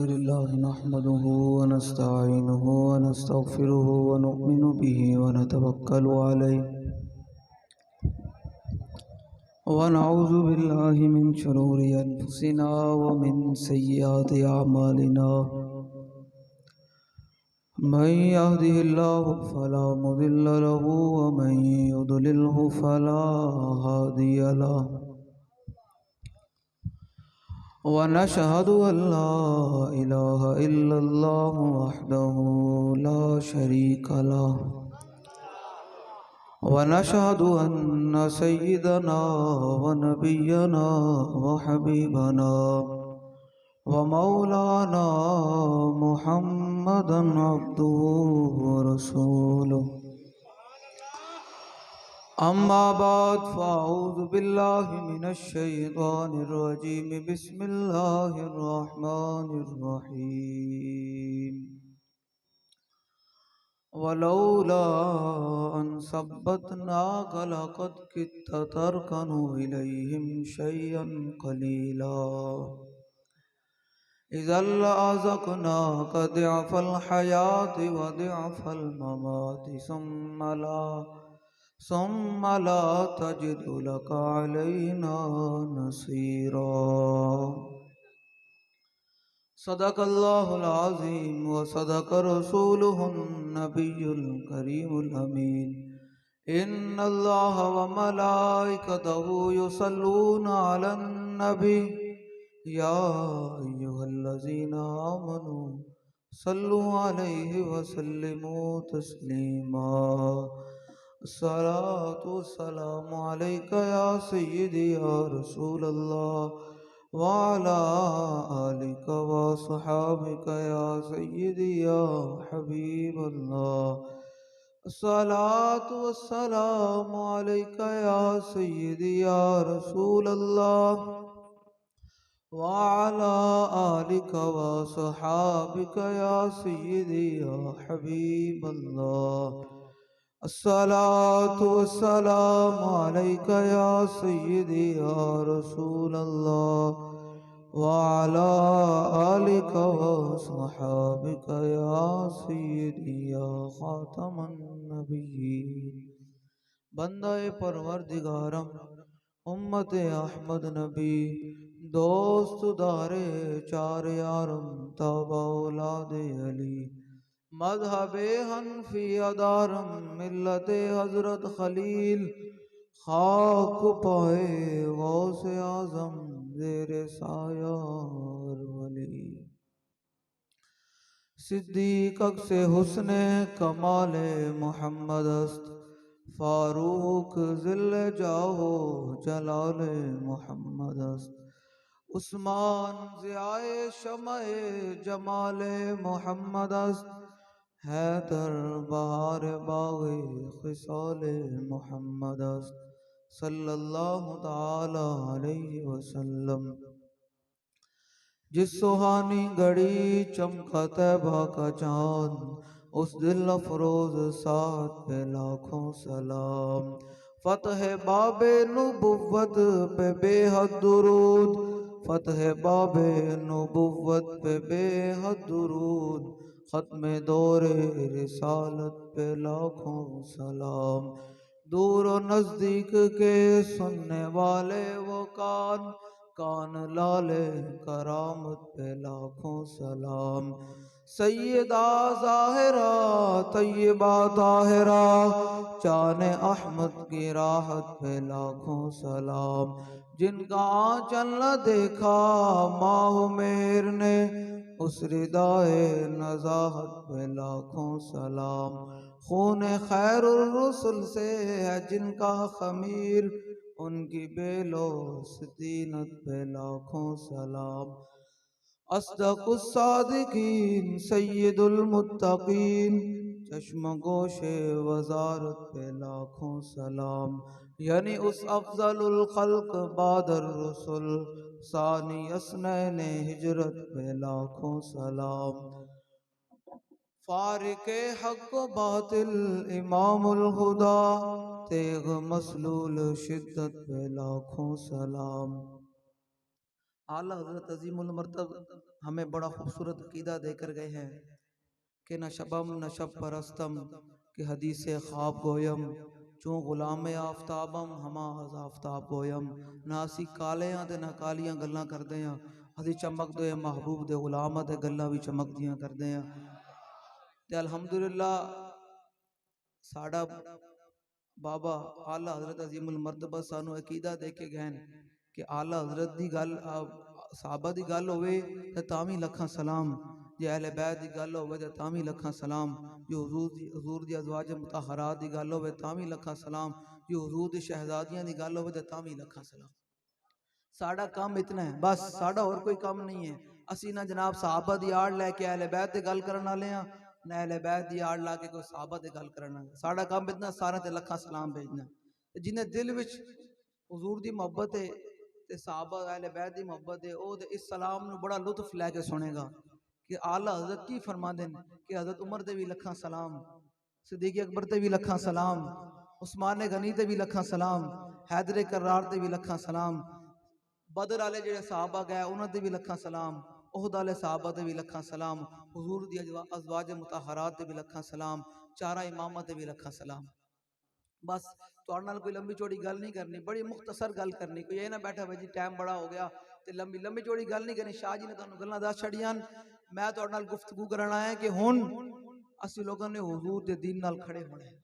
लिल्लाहि नहमदुहु व नस्तईनुहु व नस्तगफिरुहु व नु'मिनु बिहि व नतवक्कलु अलैहि व नऊज़ु बिल्लाहि मिन शुरूरि अनफुसिना व मिन सय्यिआति अअमालिना मन यहदिहिल्लाहु फला मुदिल्ल लहु व मन युद्लिल्हु फला हादिय लहु वनशहदु अल्ला इलाहा इल्लल्लाह वहदहु ला शरीका लहु वनशहदु अन्न सय्यिदना व नबिय्यना व हबीबना व मौलाना मुहम्मदन अब्दुहु व रसूलुहु अम्मा बाद फ़अऊज़ु बिल्लाहि मिनश शैतानिर रजीम बिस्मिल्लाहिर रहमानिर रहीम वलौला अन सब्बतनाक लक़द कित्ता तरकनु इलैहिम शय्अन क़लीला इज़ा लअज़क़नाक दिअफ़ल हयाति व दिअफ़ल ममाति सुम्मा ला तजिदु लक अलैना नसीरा। सदक़ल्लाहुल अज़ीम व सदक़ रसूलुहुन नबियुल करीमुल अमीन। इन्नल्लाह व मलाइकतहु युसल्लूना अलन नबी या अय्युहल्लज़ीना आमनू सल्लु अलैहि व सल्लिमू तस्लीमा। अस्सलातु वस्सलामु अलैका या सय्यिदी या रसूलल्लाह व अला आलिका व अस्हाबिका या सय्यिदी या हबीबल्लाह। अस्सलातु वस्सलामु अलैका या सय्यिदी या रसूलल्लाह व अला आलिका व अस्हाबिका या सय्यिदी या हबीबल्लाह। अस्सलातु वस्सलामु अलैका या सय्यिदी या रसूलल्लाह व अला आलिका व अस्हाबिका या सय्यिदी या खातमन नबिय्यीन। बंदाए परवरदिगारम उम्मत अहमद नबी दोस्त दारे चार यारम तबा औलादे अली मज़हबे हनफी अदारम मिल्लते हज़रत खलील खाक पाए गौसे आज़म ज़ेरे सायार वली सिद्दीक़ से हुस्ने कमाले मोहम्मद अस्त फारूक ज़िल्ले जाहो जलाले मोहम्मद अस्त उस्मान ज़ियाए शमए जमाले मोहम्मद अस्त हैदर बहार बाग़े ख़िसाले मोहम्मद अस्त सल्लल्लाहु ताला अलैहि वसल्लम। जिस सुहानी घड़ी चमका तैबा का चाँद उस दिल अफरोज़ साथ पे लाखों सलाम। फ़तह बाबे नुबुव्वत पे बेहद दुरूद फ़तह बाबे नुबुव्वत पे बेहद दुरूद ख़त्म दौरे रिसालत पे लाखों सलाम। दूर व नज़दीक के सुनने वाले वो कान कान लाले करामत पे लाखों सलाम। सैयदा ज़ाहिरा तय्यबा ताहिरा जाने अहमद की राहत पे लाखों सलाम। जिनका आंचल न देखा माह मेर ने उस रिदाए नज़ाहत पे लाखों सलाम। खून खैरुर रुसुल से है जिनका खमीर उनकी बेलो सतीनत पे लाखों सलाम। अस्दक़ुस सादिकीन सय्यदुल मुत्तक़ीन चश्म गोशे वज़ारत पे लाखों सलाम। यानी उस अफ़ज़लुल ख़ल्क़ बादर रसुल सानी अस्नैने हिजरत पे लाखों सलाम। फारिक़े हक़ व बातिल इमामुल हुदा तेग़ मसलूल शिद्दत पे लाखों सलाम। आला हज़रत अज़ीमुल मर्तबा हमें बड़ा खूबसूरत अकीदा देकर गए हैं कि न शबम न शब परस्तम कि हदीस ख्वाब गोयम चूँ गुलाम आफ्ताबम हमा हज आफ्ताब गोयम ना असी काले हाँ ते ना कालियां गल्लां करते हैं असी चमकते हैं महबूब दे गुलाम ते गल्लां भी चमकदियां करते हैं। ते अल्हम्दुलिल्लाह साडा बाबा आला हजरत अजीमुल मर्तबा सानू अकीदा दे के गए कि आला हजरत दी गल साहबा दी गल होवे ते तामी लखां सलाम, जे अहले बैत दी गल होवे ते तामी लखां सलाम, जो हुजूर दी अज़वाज मुतहरात दी गल होवे तामी लखां सलाम, जो हुजूर दी शहजादियां दी गल होवे ते तामी लखां सलाम। साडा काम इतना है बस, साडा और कोई काम नहीं है। असी ना जनाब साहबा दी आड़ लैके अहले बैत दी गल करन वाले हां, ना अहले बैत दी आड़ ला के कोई साहबा दी गल करन वाले। साडा काम इतना सारे ते लखां सलाम भेजना। जिन्हें दिल विच हुजूर दी मोहब्बत है ते साहबा अहले बैत दी मोहब्बत है, ओ इस सलाम नू बड़ा लुत्फ लैके सुनेगा कि आला हजरत की फरमाते हैं कि हजरत उमर ते भी लखां सलाम, सिद्दीक अकबर ते भी लखां सलाम, उस्मान गनी ते भी लखां सलाम, हैदर करार ते भी लखां सलाम, बदर आले जेड़े साहबा गए उन्होंने भी लखां सलाम, उहद आले साहबा ते भी लखां सलाम, हुजूर दी अज़वाज मुतहरात ते भी लखां सलाम, चारा इमामा ते भी लखां सलाम। बस तुहाडे नाल कोई लंबी चौड़ी गल नहीं करनी, बड़ी मुख्तसर गल करनी। कोई ये ना बैठा भाई जी टाइम बड़ा हो गया ते लंबी लंबी चौड़ी गल नहीं करनी। शाह जी ने तुहानू गल्लां दस छड़ियां, मैं तुहाडे नाल गुफ्तगू करन आया कि हुण असीं लोगों ने हुजूर दे दीन नाल खड़े होना है।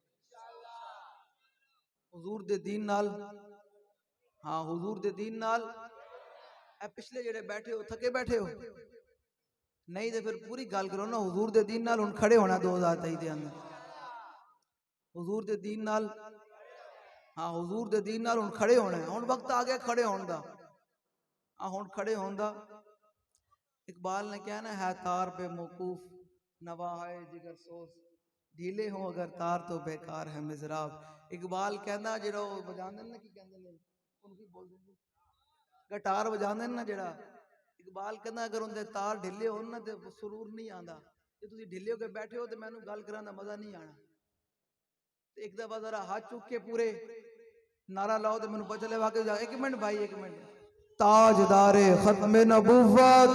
हुजूर दे दीन नाल, हाँ हुजूर दे दीन नाल। पिछले जेड़े बैठे हो थके बैठे हो नहीं तो फिर पूरी गल करो ना। हुजूर दे दीन नाल हुण खड़े होना 2023 दे अंदर, हुजूर दे दीन नाल, हाँ हुजूर दे दीन नाल हुण खड़े होना है। हुण वक्त आ गया खड़े होने दा, हाँ हुण खड़े होने दा। इकबाल ने कहा ना, है तार पे मौकूफ नवा है जिगर सोज, ढीले हो अगर तार तो बेकार है मिजराब। इकबाल कहना जेड़ा बजांदे ना, की कहंदे ने उनकी बोल दे गिटार बजांदे ना जेड़ा, इकबाल कहना अगर उनके तार ढिले हो ना तो सुरूर नहीं आता। जे तुसीं ढिले होकर बैठे हो तो मैनू गल करन दा मजा नहीं आना। एक दफा जरा हाथ चुक के पूरे नारा लाओ तो मैनू पता चले वाकई जा। एक मिनट भाई एक मिनट। ताजदारे खत्मे नबुव्वत,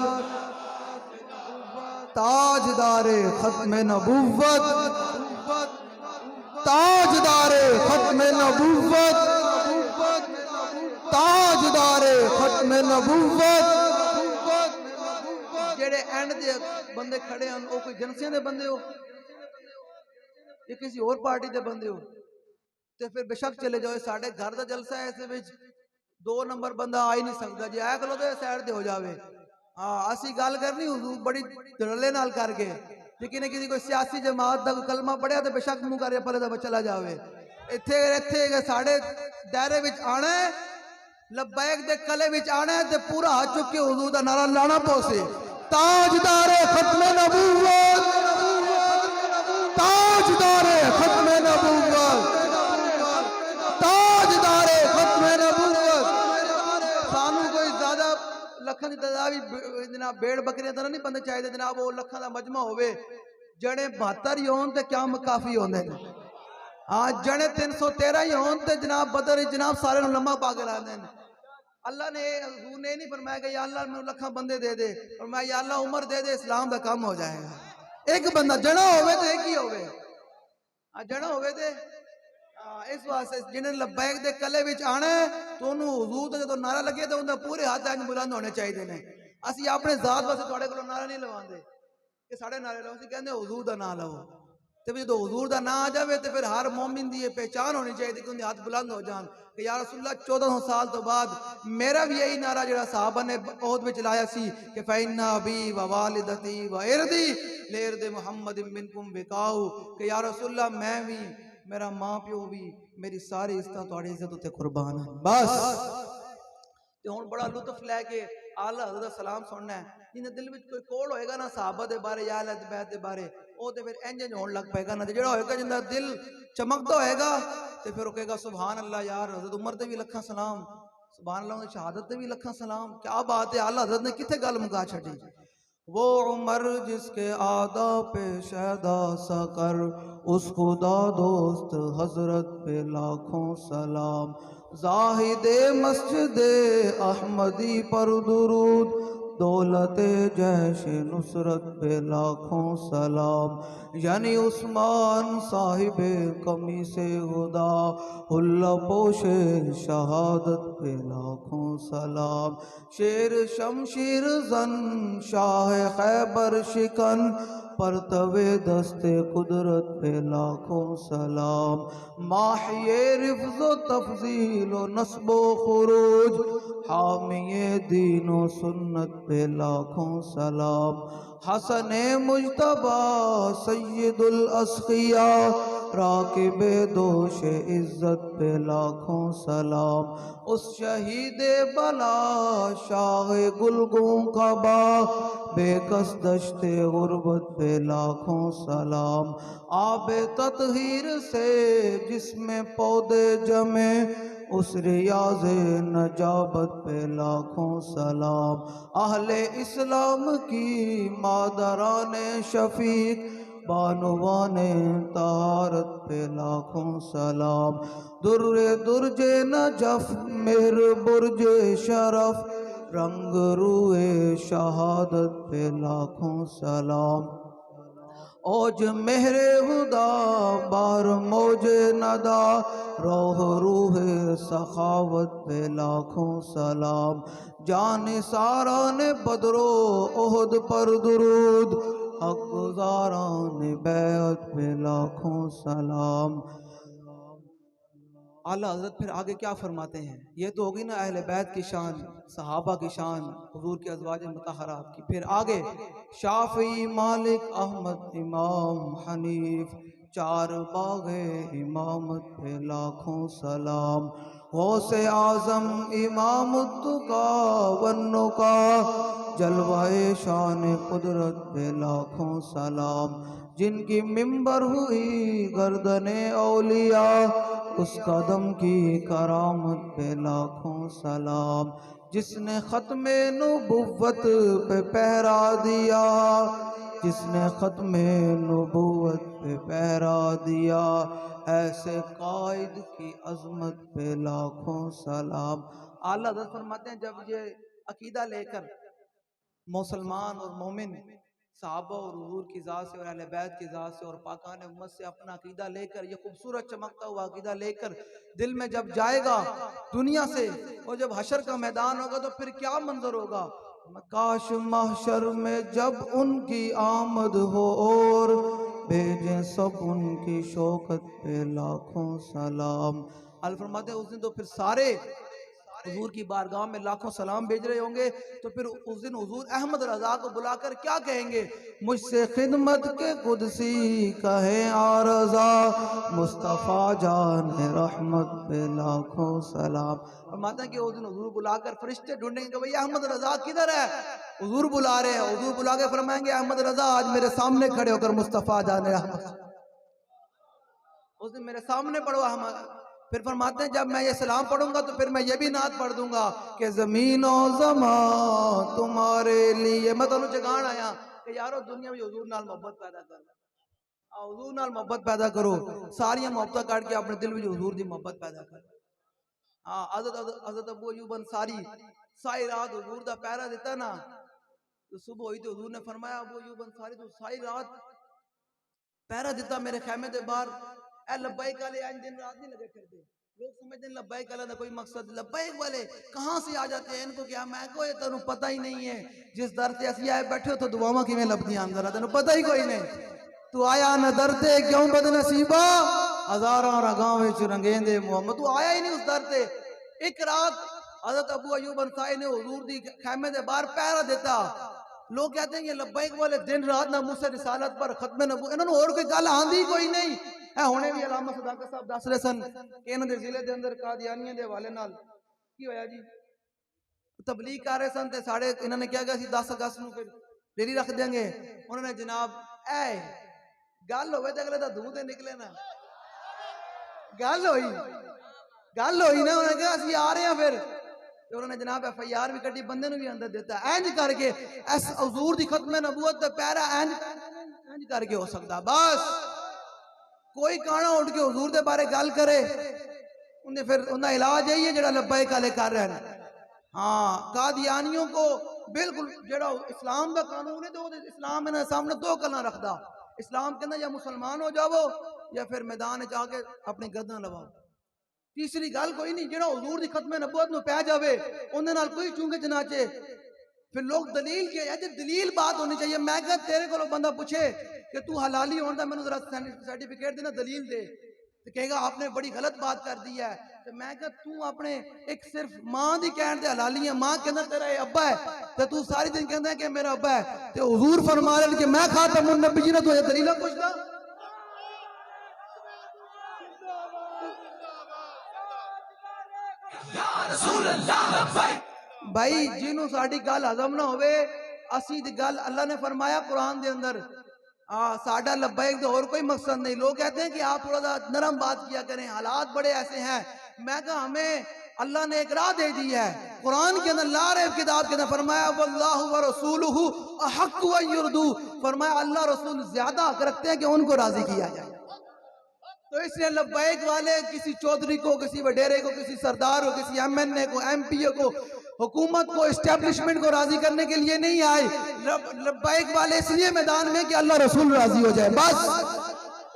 ताजदारे खत्मे नबुव्वत, ताजदारे खत्मे नबुव्वत, ताजदारे खत्मे नबुव्वत। जेड़े एंड दे बंदे खड़े हैं वो कोई जनसियां दे बंदे हो या किसी और पार्टी दे बंदे हो तो फिर बेशक चले जाओ। साढ़े घर का जलसा है, इस दो नंबर बंदा आ ही नहीं सकता। जे आया खलो तो साइड ते हो जावे। हाँ असी गल करनी हुजूर बड़ी धड़ल्ले नाल करके, लेकिन किसी कोई सियासी जमात का कलमा पढ़िया तो बेशक मुंह कर परे तो चला जावे। इत्थे इत्थे साढ़े दायरे विच आना है, लब्बैक दे कले विच आना है ते पूरा हाथ चुक के हुजूर दा नारा लाना पौसे। ताजदारे खत्मे नबुव्वत, ताजदारे खत्मे नबुव्वत, ताजदारे खत्मे नबुव्वत। सानू कोई ज्यादा लखां दी तादाद जनाब भेड़ बकरियां तो नहीं बंदे चाहिए जनाब, वो लखां दा मजमा होवे। जड़े 72 ही होन ते क्या काफी होंदे ने। हाँ जड़े 313 ही होन ते जनाब बदर जनाब सारे लम्मा पा के लाते हैं। अल्लाह ने हुजूर ने नहीं फरमाया कि या अल्लाह मैनू लखां बंदे दे दे, फरमाया या अल्लाह उम्र दे दे, इस्लाम का काम हो जाएगा। एक बंदा जड़ा होवे तो एक ही होवे, जड़ा होवे ते इस वास्ते जिन्हें लब्बैक दे कले विच आना है तो उन्होंने हुजूर दा जदों नारा लगे तो उनके पूरे हाथ इंज बुलंद होने चाहिए ने। असी अपने जात वास्ते तुहाडे कोलों नारा नहीं लवांदे कि साढ़े नारे लाओ, असी कहंदे हुजूर दा नाम लाओ। तो जो हुजूर दा नाम आ जाए तो फिर हर मोमिन की पहचान होनी चाहिए कि उनके हाथ बुलंद हो जान कि या रसूलुल्लाह 1400 साल तो बाद मेरा भी यही नारा जो साहबा ने ओहद में चलाया सी कि फइन्ना अबी व वालिदती व इरदी लेरदे मुहम्मद मिनकुम बिकाऊ, कि या रसूलुल्लाह मैं भी, मेरा मां प्यो भी, मेरी सारी इज्जत तुहाडी इज्जत उत्ते कुर्बान है। बस ते हुण बड़ा लुत्फ लैके आला हज़रत दा सलाम सुनना है। जिन्हें दिल में कोई कोल होएगा ना साहबा दे बारे या अहले बैत दे बारे, वो तो फिर इंज इंज होने लग पेगा ना। जेड़ा होएगा जिंदा दिल चमकदा होएगा तो फिर वो कहेगा सुभान अल्लाह, यार हज़रत उमर ते भी लखां सलाम, सुभान अल्लाह शहादत ते भी लखां सलाम। क्या बात है, आला हज़रत ने किथे गल मुका छड़ी। वो उमर जिसके आदा पे शहदा सकर, उस खुदा दोस्त हजरत पे लाखों सलाम। जाहिदे मस्जिदे अहमदी पर दुरूद, दौलत जैश नुसरत पे लाखों सलाम। यानी उस्मान साहिब कमी से खुदा हुल्ला पोशे शहादत पे लाखों सलाम। शेर शमशीर जन शाह खैबर शिकन परतवे दस्ते कुदरत पे लाखों सलाम। माहिए रिफ्ज़ो तफजील व नस्बो खुरूज हामिए दीनो सुन्नत पे लाखों सलाम। हसन मुज्तबा सैयदुल अस्किया राकिबे दोष इज्जत पे लाखों सलाम। उस शहीद बला शाह गुलगों का बा बेकस दश्ते गुर्बत पे लाखों सलाम। आबे ततहीर से जिसमें पौधे जमे उस रियाज़े नजाबत पे लाखों सलाम। अहले इस्लाम की मादराने शफीक बानुवाने तहारत पे लाखों सलाम। दुर्रे दुर्जे नजफ मेर बुर्जे शरफ रंग रूए शहादत पे लाखों सलाम। ओज मेहरे हुदा बार मौजे नदा रोह रूहे सखावत पे लाखों सलाम। जान सारा ने बदरो ओहद पर दुरूद हक गुजारान बैत पे लाखों सलाम। आला हज़रत फिर आगे क्या फरमाते हैं? ये तो होगी ना अहले बैत की शान, सहाबा की शान, हुजूर के अज़वाज मुतहरात की। फिर आगे शाफी मालिक अहमद इमाम हनीफ चार बागे इमामत पे लाखों सलाम। गौसे आज़म इमामुद्दुका वन्नुका जलवाए शान कुदरत पे लाखों सलाम। जिनकी मिंबर हुई गर्दने औलिया उस कदम की करामत पे लाखों सलाम। जिसने ख़त्मे नबुव्वत पे पहरा दिया जिसने ख़त्मे नबुव्वत पे पहरा दिया ऐसे कायद की अज़मत पे लाखों सलाम। आला हज़रत फरमाते हैं जब ये अकीदा लेकर मुसलमान और मोमिन सहाबा और हुजूर की ज़ात से और अहले बैत की ज़ात से और पाकान उम्मत से अपना अकीदा लेकर ये खूबसूरत चमकता हुआ अकीदा लेकर दिल में जब जाएगा दुनिया से और जब हशर का मैदान होगा तो फिर क्या मंजर होगा। काश महशर में जब उनकी आमद हो और भेजें सब उनकी शौकत पे लाखों सलाम। अल फरमाते उस दिन तो फिर सारे हुजूर की बारगाह में लाखों सलाम भेज रहे होंगे। तो फिर उस दिन हुजूर अहमद रजा को बुलाकर क्या कहेंगे? मुझसे खिदमत के कुदसी कहे आरज़ा मुस्तफ़ा जान रहमत पे लाखों सलाम। और माता कि उस दिन हुजूर बुलाकर फरिश्ते ढूंढेंगे कि भाई अहमद रजा किधर है? हुजूर बुला रहे हैं। हुजूर बुला के फरमाएंगे अहमद रजा आज मेरे सामने खड़े होकर मुस्तफ़ा जान रहमत, उस दिन मेरे सामने पढ़ो अहमद। फिर फरमाते हैं जब मैं ये सलाम पढ़ूंगा तो फिर मैं ये भी नात पढ़ दूंगा कि ज़मीन और ज़मान तुम्हारे लिए। मैं तुम्हें जगान आया कि यारो दुनिया में हुजूर नाल मोहब्बत पैदा करो, हुजूर नाल मोहब्बत पैदा करो, सारिया मोहब्बत काट के अपने दिल में हुजूर की मोहब्बत पैदा करो। हाँ हज़रत अबू अय्यूब अंसारी सारी रात हुजूर का पहरा दिता ना, तो सुबह हुई तो हुजूर ने फरमाया अबू अय्यूब अंसारी तो सारी रात पहरा दिता मेरे खैमे के बाहर, ए लब्बैक वाले आज दिन रात नहीं लगे फिरते। लोग समझते हैं लब्बैक वाला का कोई मकसद, लब्बैक वाले कहाँ से आ जाते हैं, इनको क्या मैं कोई तेन पता ही नहीं है। जिस दर से असी आए बैठे हो तो दुआवां किवें लभदियां अंदर तेन पता ही कोई नहीं। तू आया न दर ते क्यों बदनसीबा हजारां रगां विच रंगेंदे मोहम्मद, तू आया ही नहीं उस दर ते। एक रात हज़रत अबू अय्यूब अंसारी ने हुजूर दी खैमे के बाहर पहरा दिता। लोग कहते हैं ये लब्बैक वाले दिन रात नामूस रिसालत पर खत्म नबू इन्होंने और कोई गल आंदी कोई नहीं है। हुणे भी अलामा सदाकत साहब दस रहे सन कि इन्हां दे जिले दे अंदर कादियानियां दे हवाले नाल की होया जी, तबलीग कर रहे सन ते साढ़े इन्होंने क्या कहा 10 अगस्त नूं फिर डेरी रख देंगे। उन्होंने जनाब ऐ गल होवे ते अगले दा दूध ते निकले ना, गल होई ना, उन्होंने कहा असि आ रहे हैं फिर तो उन्होंने जनाब FIR भी कटी, बंदे भी अंदर देता। इंज करके इस हुजूर दी खत्म नबूवत दा पैरा इंज करके हो सकता। बस कोई काना उठ के हुजूर दे बारे गल करे उन्हें फिर उनका इलाज यही है जो लब्बैक वाले कर रहे हैं। हाँ कादियानियों को बिल्कुल जेड़ा इस्लाम का कानून है तो इस्लाम इन्हें सामने दो गल्लां रखदा। इस्लाम कहना या मुसलमान हो जाओ या फिर मैदान च आके अपनी गर्दन लवाओ। तीसरी गल कोई नहीं। जेड़ा हुजूर दी खत्मे नबूवत नूं पै जावे उहदे नाल कोई चूंके चनाचे। फिर लोग दलील के है, दलील बात होनी चाहिए। मैं कहा तेरे को बंदा पूछे कि तू हलाली होने का मैंने जरा सर्टिफिकेट देना, दलील दे, तो कहेगा आपने बड़ी गलत बात कर दी है। तो मैं कहा तू अपने एक सिर्फ मां दी कहण ते हलाली है, मां कहना तेरा ये अब्बा है तो तू सारी दिन कहंदा है कि मेरा अब्बा है। तो हुजूर फरमा रहे कि मैं खातमुन नबीय्यीन तो ये दलील पूछदा। भाई जिन्हों साड़ी गल हजम ना होवे, असी दी गल अल्लाह ने फरमाया कुरान दे अंदर साडा लब्बैक दे और कोई मकसद नहीं। लोग कहते हैं कि आप थोड़ा सा नरम बात किया करें, हालात बड़े ऐसे हैं। मैं कहा हमें अल्लाह ने एक राह दे दी है कुरान के अंदर, ला रहे किताब के अंदर फरमाया वल्लाहु व रसूलुहु अहक्कु अन युरदू, फरमाया अल्लाह रसूल ज्यादा हक रखते हैं कि उनको राजी किया जाए। तो इसलिए लब्बैक वाले किसी चौधरी को, किसी वडेरे को, किसी सरदार को, किसी एमएनए को, एमपीए को, हुकूमत को, एस्टेब्लिशमेंट को राजी करने के लिए नहीं आए। लब्बैक वाले इसलिए मैदान में कि अल्लाह रसूल राजी हो जाए, बस।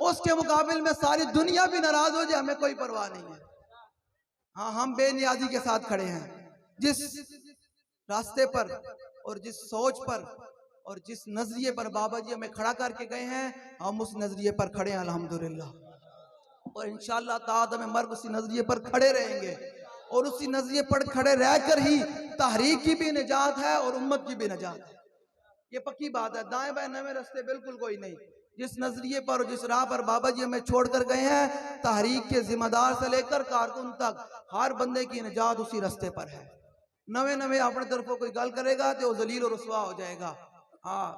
उसके मुकाबले में सारी दुनिया भी नाराज हो जाए, हमें कोई परवाह नहीं है। हाँ, हम बेनियाजी के साथ खड़े हैं। जिस रास्ते पर और जिस सोच पर और जिस नजरिए पर बाबा जी हमें खड़ा करके गए हैं, हम उस नजरिए पर खड़े हैं अल्हम्दुलिल्लाह। और इंशाअल्लाह ताआला में मर्द उसी नजरिए पर खड़े रहेंगे और उसी नजरिए पर खड़े रहकर ही तहरीक की भी निजात है और उम्मत की भी निजात है। ये पक्की बात है। दाएं बाएं नए रास्ते बिल्कुल कोई नहीं। जिस नजरिए पर और जिस राह पर बाबा जी हमें छोड़कर गए हैं, तहरीक के जिम्मेदार से लेकर कारकुन तक हर बंदे की निजात उसी रास्ते पर है। नवे नवे अपने तरफों कोई गल करेगा तो जलील और रुसवा हो जाएगा। हाँ,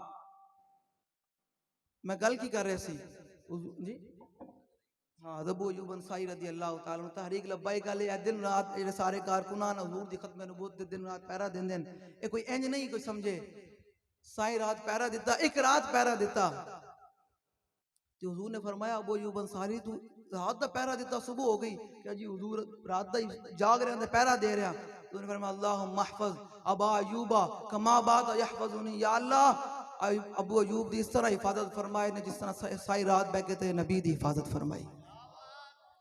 मैं गल की कर रहे सी जी। हाँ, अबू अयूब अंसारी रज़ी अल्लाह तआला अन्हु तहरीक लब्बैक वाले दिन रात ये सारे कारकुनान हुजूर दी खत्म नबूवत दिन रात पहरा देंदे ने। ये कोई इंज नहीं कोई समझे साई रात पहरा दिता, एक रात पहरा दिता। तो हुजूर ने फरमाया अबू अयूब अंसारी तू रात दा पहरा दिता, सुबह हो गई क्या जी हुजूर रात दा जाग रहे हैं पहरा दे रहा। तो उन्होंने फरमाया अल्लाहुम्मा महफज अबा अयूबा कमा बाद यहफजुनी, या अल्लाह अबू अयूब दी इस तरह हिफाजत फरमाए ने जिस तरह साई रात बैठे थे नबी दी हिफाजत फरमाई।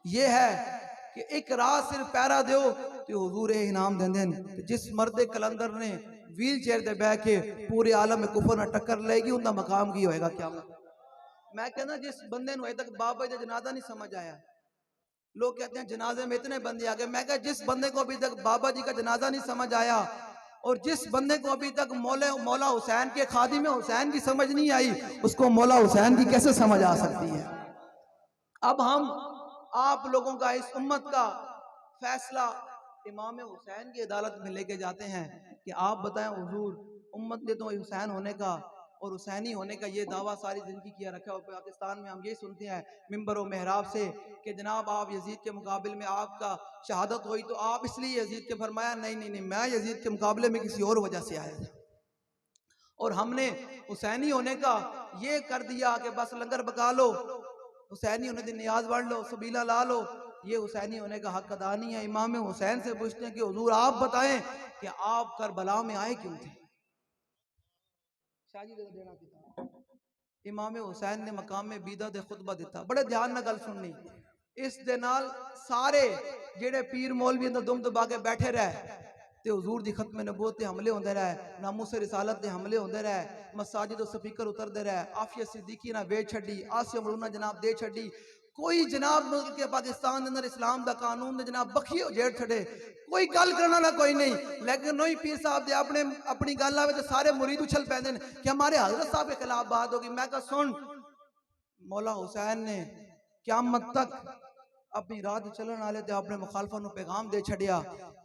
ये है कि एक रात सिर्फ पैरा दो तो हुजूर इनाम देंदे ने। जिस मर्द कलंदर ने व्हील चेयर ते बैठ के पूरे आलम में कुफर न टक्कर लेगी उनका मकाम की होएगा क्या। मैं कहना जिस बंदे अजे तक बाबा जी जनाजा नहीं समझ आया, लोग कहते हैं जनाजे में इतने बंदे आ गए। मैं कहा जिस बंदे को अभी तक बाबा जी का जनाजा नहीं समझ आया और जिस बंदे को अभी तक मौला हुसैन के खादिम हुसैन की समझ नहीं आई, उसको मौला हुसैन की कैसे समझ आ सकती है। अब हम आप लोगों का, इस उम्मत का फैसला इमाम हुसैन की अदालत में लेके जाते हैं कि आप बताएं हुजूर, उम्मत ने तो हुसैन होने का और हुसैनी होने का ये दावा सारी जिंदगी किया रखा। और पाकिस्तान में हम ये सुनते हैं मिंबर और मेहराब से कि जनाब आप यजीद के मुकाबले में आपका शहादत हुई तो आप इसलिए यजीद के फरमाया नहीं नहीं नहीं, मैं यजीद के मुकाबले में किसी और वजह से आया था और हमने हुसैनी होने का ये कर दिया कि बस लंगर पका लो, हुसैनी होने की नियाज बढ़ लो, सबीला ला लो, ये हुसैनी होने का हक अदा नहीं है। इमाम हुसैन से पूछते हैं कि हुजूर आप बताएं कि आप करबला में आए क्यों थे। इमाम हुसैन ने मकाम में बीदा दे खुतबा दिता। बड़े ध्यान न गल सुननी। इस दे नाल सारे जेड़े पीर मौलवी दुम दबा के बैठे रहे ते हुजूर दी खत्म नबूवत ते हमले होंदे रहे, नामूस रिसालत ते हमले होंदे रहे, मसाजिद और स्पीकर उतरदे रहे, आफिया सिद्दीकी ना वे छड़ी, आसिया मरूना जनाब दे छड़ी, कोई जनाब मुल्क के पाकिस्तान के अंदर इस्लाम का कानून जनाब बखी जेड़ छड़े, कोई गल करने वाला कोई नहीं। लेकिन नई पीर साहब दे अपने अपनी गल आवे तो सारे मुरीद उछल पैंदे ने कि हमारे हजरत साहब के खिलाफ बात होगी। मैं कहा सुन, मौला हुसैन ने क़यामत तक अपनी राह चलने वाले ते अपने मुखालफा नूं पैगाम दे छड़िया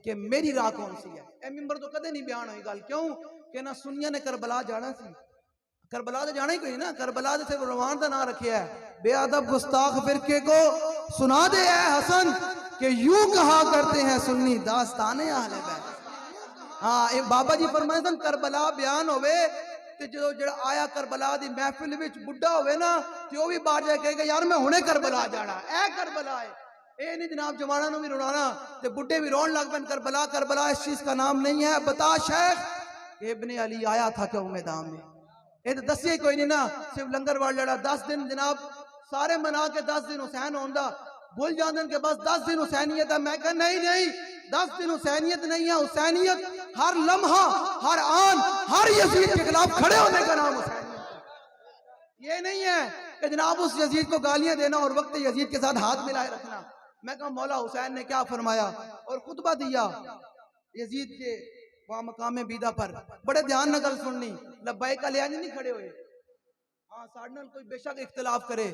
कि मेरी राह कौन सी है। ए मिंबर तो कदे नहीं बयान हुई गल, क्यों कि ना सुनिया ने करबला जाना सी, करबला तो जाना ही कोई ना, करबला तो सिर्फ रवान का नाम रखे है। बेअदब गुस्ताख फिरके को सुना दे है हसन कि यूं कहा करते हैं सुन्नी दास्ताने अहले बैत। हाँ, ये बाबा जी फरमाए सन करबला बयान होवे ते जो जड़ा आया करबला दी महफिल विच बुढ़ा होवे ना ते ओ भी बाहर जा कहेगा यार मैं हुणे करबला जाना, ए करबला है। ए नहीं जनाब जवाना नूं भी रुलाना ते बुढ़े भी रोन लग पैन करबला। करबला इस चीज का नाम नहीं है। बता शेख कि इब्ने अली आया था क्यों मैदान में, ये तो दसिए कोई नहीं ना, सिर्फ लंगर वाल लड़ा 10 दिन जनाब सारे मना के 10 दिन हुसैन होंदा भूल जाते के बस 10 दिन हुसैनियत है। मैं कहा नहीं नहीं, 10 दिन हुसैनियत नहीं है, हुसैनियत हर लम्हा हर आन हर यजीद के खिलाफ खड़े होने का नाम हुसैनियत है। ये नहीं है कि जनाब उस यजीद को गालियां देना और वक्त यजीद के साथ हाथ मिलाए रखना। मैं कहा मौला हुसैन ने क्या फरमाया और खुतबा दिया यजीद के वहां मकाम बीदा पर, बड़े ध्यान न गल सुननी, लब्बैक का लिहाज नहीं खड़े हुए। हाँ साढ़े नाल कोई बेशक इख्तिलाफ करे,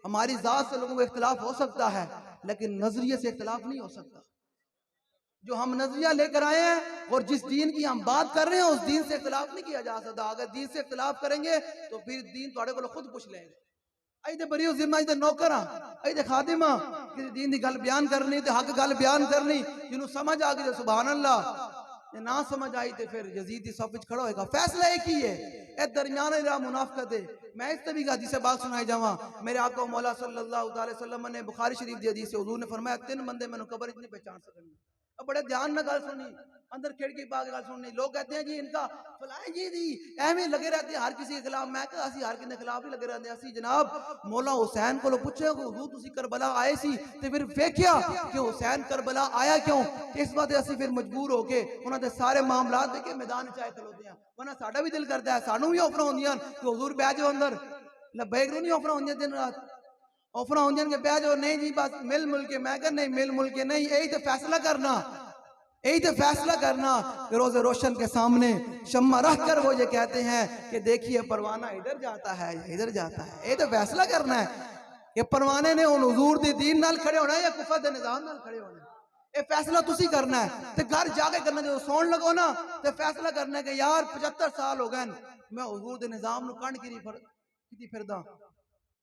हमारी जात से लोगों को इख्तिलाफ हो सकता है, लेकिन नजरिए से इख्तिलाफ नहीं हो सकता। जो हम नजरिया लेकर आए हैं और जिस दीन की हम बात कर रहे हैं उस दीन से इख्तिलाफ नहीं किया जा सकता। अगर दीन से इख्तिलाफ करेंगे तो फिर दीन थोड़े को खुद पूछ लेंगे। अजे बरी हो जिम्मा अजे नौकर हाँ, अजे खादिम हाँ, किसी दीन की गल बयान करनी तो हक गल बयान करनी, जिन्हों समझ आ गई तो सुभान अल्लाह, ना समझ आई तो फिर यजीद की सफ खड़ा होगा। फैसला एक ही है, ए दरमियान रहा मुनाफिकत है। मैं इस तभी का हदीस बात सुनाई जावा, मेरे आका मौला सल्लल्लाहु अलैहि वसल्लम ने बुखारी शरीफ की हदीस से हुजूर ने फरमाया 3 बंदे मैंने कब्र नहीं पहचान सकेंगे। अब बड़े ध्यान न गल सुनी, अंदर खिड़की पा के गल सुननी। लोग कहते हैं जी इनका फलाए जी दी एवं लगे रहते हैं हर किसी के खिलाफ। मैं कहा असि हर किसी के खिलाफ ही लगे रहते हैं। असि जनाब मौला हुसैन को पूछे हुजूर तुसी करबला आए सी ते फिर वेख्या कि हुसैन करबला आया क्यों, इस बात असि फिर मजबूर हो के उन्होंने सारे मामलात देखे मैदान चाहे खलोते हैं। वरना साडा भी दिल करता है, सानू भी ऑफर होंदियां कि हुजूर बह जाओ अंदर, लब्बैक नहीं ऑफर होंदियां दिन रात ऑफर होंदियां कि बह जाओ, नहीं जी बस मिल मुल के। मैं कहा नहीं मिल मुल के नहीं, यही तो फैसला करना, यही तो फैसला करना। रोज रोशन के सामने शम्मा रख कर वो ये कहते हैं कि देखिए परवाना इधर जाता है इधर जाता है। यही तो फैसला करना है कि परवाने ने उन हुजूर दी दीन नाल खड़े होना या कुफर दे निजाम नाल खड़े होना। ये फैसला तुसी करना है ते घर जाके करना। जो सौन लगो ना ते फैसला करना है कि यार 75 साल हो गए मैं हुजूर दे निजाम नु कंड की फिरदा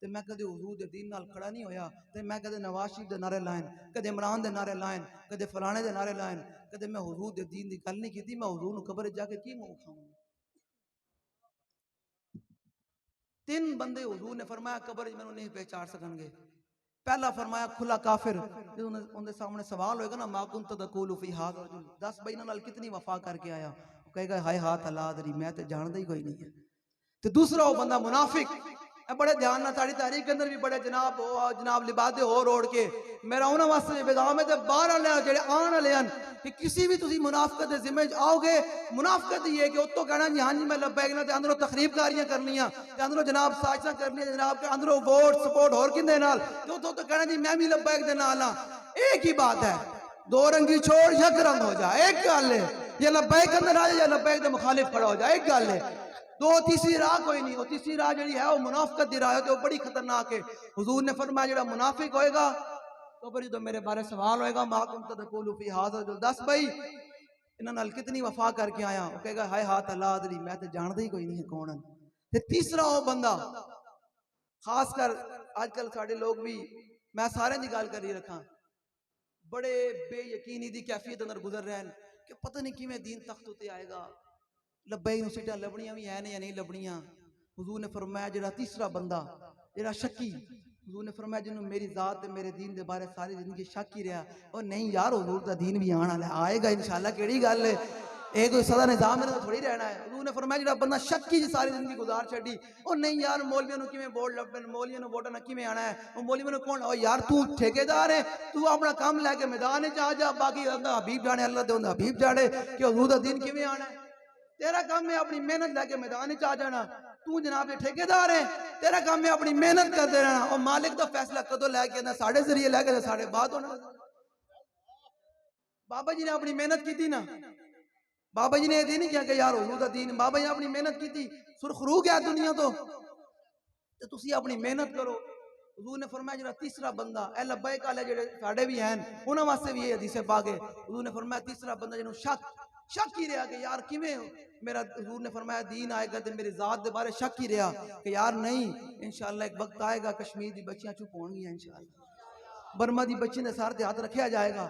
ते मैं कदे हुजूर दे दीन नाल खड़ा नहीं होया। ते मैं कदे नवाज शरीफ दे नारे लाइन, कदे इमरान दे नारे लाइन, कदे फलाने दे नारे लाइन, कदे मैं हुजूर दे दीन दी गल नहीं की। मैं हुजूर नु कब्र जाके की मुंह खाऊंगा। 3 बंदे हुजूर ने फरमाया कब्र मैनू नहीं पहचान सकणगे। पहला फरमाया खुला काफिर, उनके सामने सवाल होएगा ना माकुन तदकुलु फी हाज़ा रजुल, 10 भाई नाल कितनी वफा करके आया, वो कहेगा हाय हाथ अलादरी मैं तो जानदा ही कोई नहीं है। तो दूसरा वो बंदा मुनाफिक, बड़े ध्यान ना साड़ी तारीख के अंदर भी बड़े जनाब लिबादे हो रोड़ के मेरा उन्होंने वास्ते बेगाम है बाहर वाले जेडे आने वाले हैं कि किसी भी तुसी मुनाफिकत के जिम्मे आओगे। मुनाफिकत ही है कि उतो कहना जी हाँ जी मैं लब्बैक ना, अंदरों तकरीबकारियां करनियां, जनाब साजिशां करनियां, जनाब के अंदरों वोट सपोर्ट होर किंदे नाल, तो कहना जी मैं भी लब्बैक दे नाल हां। एक ही बात है, 2 रंगी छोड़ यक रंग हो जा, एक गल है। या लब्बैक अंदर आ जाए या लब्बैक के मुखालिफ खड़ा हो जाए, एक गल है। दो तीसरी राह कोई नहीं। वो तीसरी राह जी है वो मुनाफिकत दी राह है, तो बड़ी खतरनाक है। हुजूर ने फरमाया जेड़ा मुनाफिक होएगा तो बड़ी तो मेरे बारे सवाल होएगा माकुम तदकुलु फी हाज़ा जो 10 भाई इन्हां नाल कितनी वफा करके आया, वो कहेगा हाय हाथ अल्लाह अदरी मैं तो जानदा ही कोई नहीं है कौन है। ते तीसरा वो बंदा खासकर आजकल साडे लोग भी, मैं सारे दी गल करी रखा, बड़े बेयकीनी दी कैफियत अंदर गुजर रहे हैं कि पता नहीं किवें दीन तख्त उत्ते आएगा। लब्बैक नूं सीटां लभणियां भी है या नहीं लभणियां। हुजूर ने फरमाया जेड़ा तीसरा बंदा जेड़ा शक्की, हुजूर ने फरमाया जिन्हों मेरी जात ते मेरे दीन दे बारे सारी जिंदगी शक ही रहा, और नहीं यार हुजूर दा दीन भी आने वाला आएगा इंशाअल्लाह, केड़ी गल है ये कोई सदा निजाम मेरे थोड़ी रहना है। हुजूर ने फरमाया जेड़ा बंदा शक्की जी सारी जिंदगी गुजार छड़ी, और नहीं यार मौलवियों नूं किवें वोट लभण, मौलवियों नूं वोटां नाल किवें आना है, वो मौलवियों नूं कौन, ओ यार तू ठेकेदार है, तू अपना काम लैके मैदान विच आ जा, बाकी हबीब जाने अल्लाह दे हुंदा हबीब जाने कि हुजूर दा दीन किवें आना है। तेरा काम है अपनी मेहनत लैके मैदान आ जाना, तू जनाब ठेकेदार है, तेरा काम है अपनी मेहनत करते रहना, और मालिक का फैसला कदों लैके आना साढ़े जरिए लैके साढ़े बाद होना। बाबा जी ने अपनी मेहनत की थी ना, बाबा जी ने यह नहीं किया कि यार हुजूर दा दीन, बाबा जी ने अपनी मेहनत की थी, सुरखरू गया दुनिया तो तुसी अपनी मेहनत करो। हुजूर ने फरमाया जेड़ा तीसरा बंदा ए लब्बैक वाले जेड़े साडे भी हैं उन्हां वास्ते भी ये हदीस पाके हुजूर ने फरमाया तीसरा बंदा जिन्हों शक ही रहा कि यार किवें मेरा, हुजूर ने फरमाया दीन आएगा तो मेरी जात के बारे शक ही रहा कि यार नहीं इंशाअल्लाह एक वक्त आएगा कश्मीर की बच्चियां चुप होंगी इंशाअल्लाह, बर्मा की बच्ची ने सारे हाथ रखा जाएगा,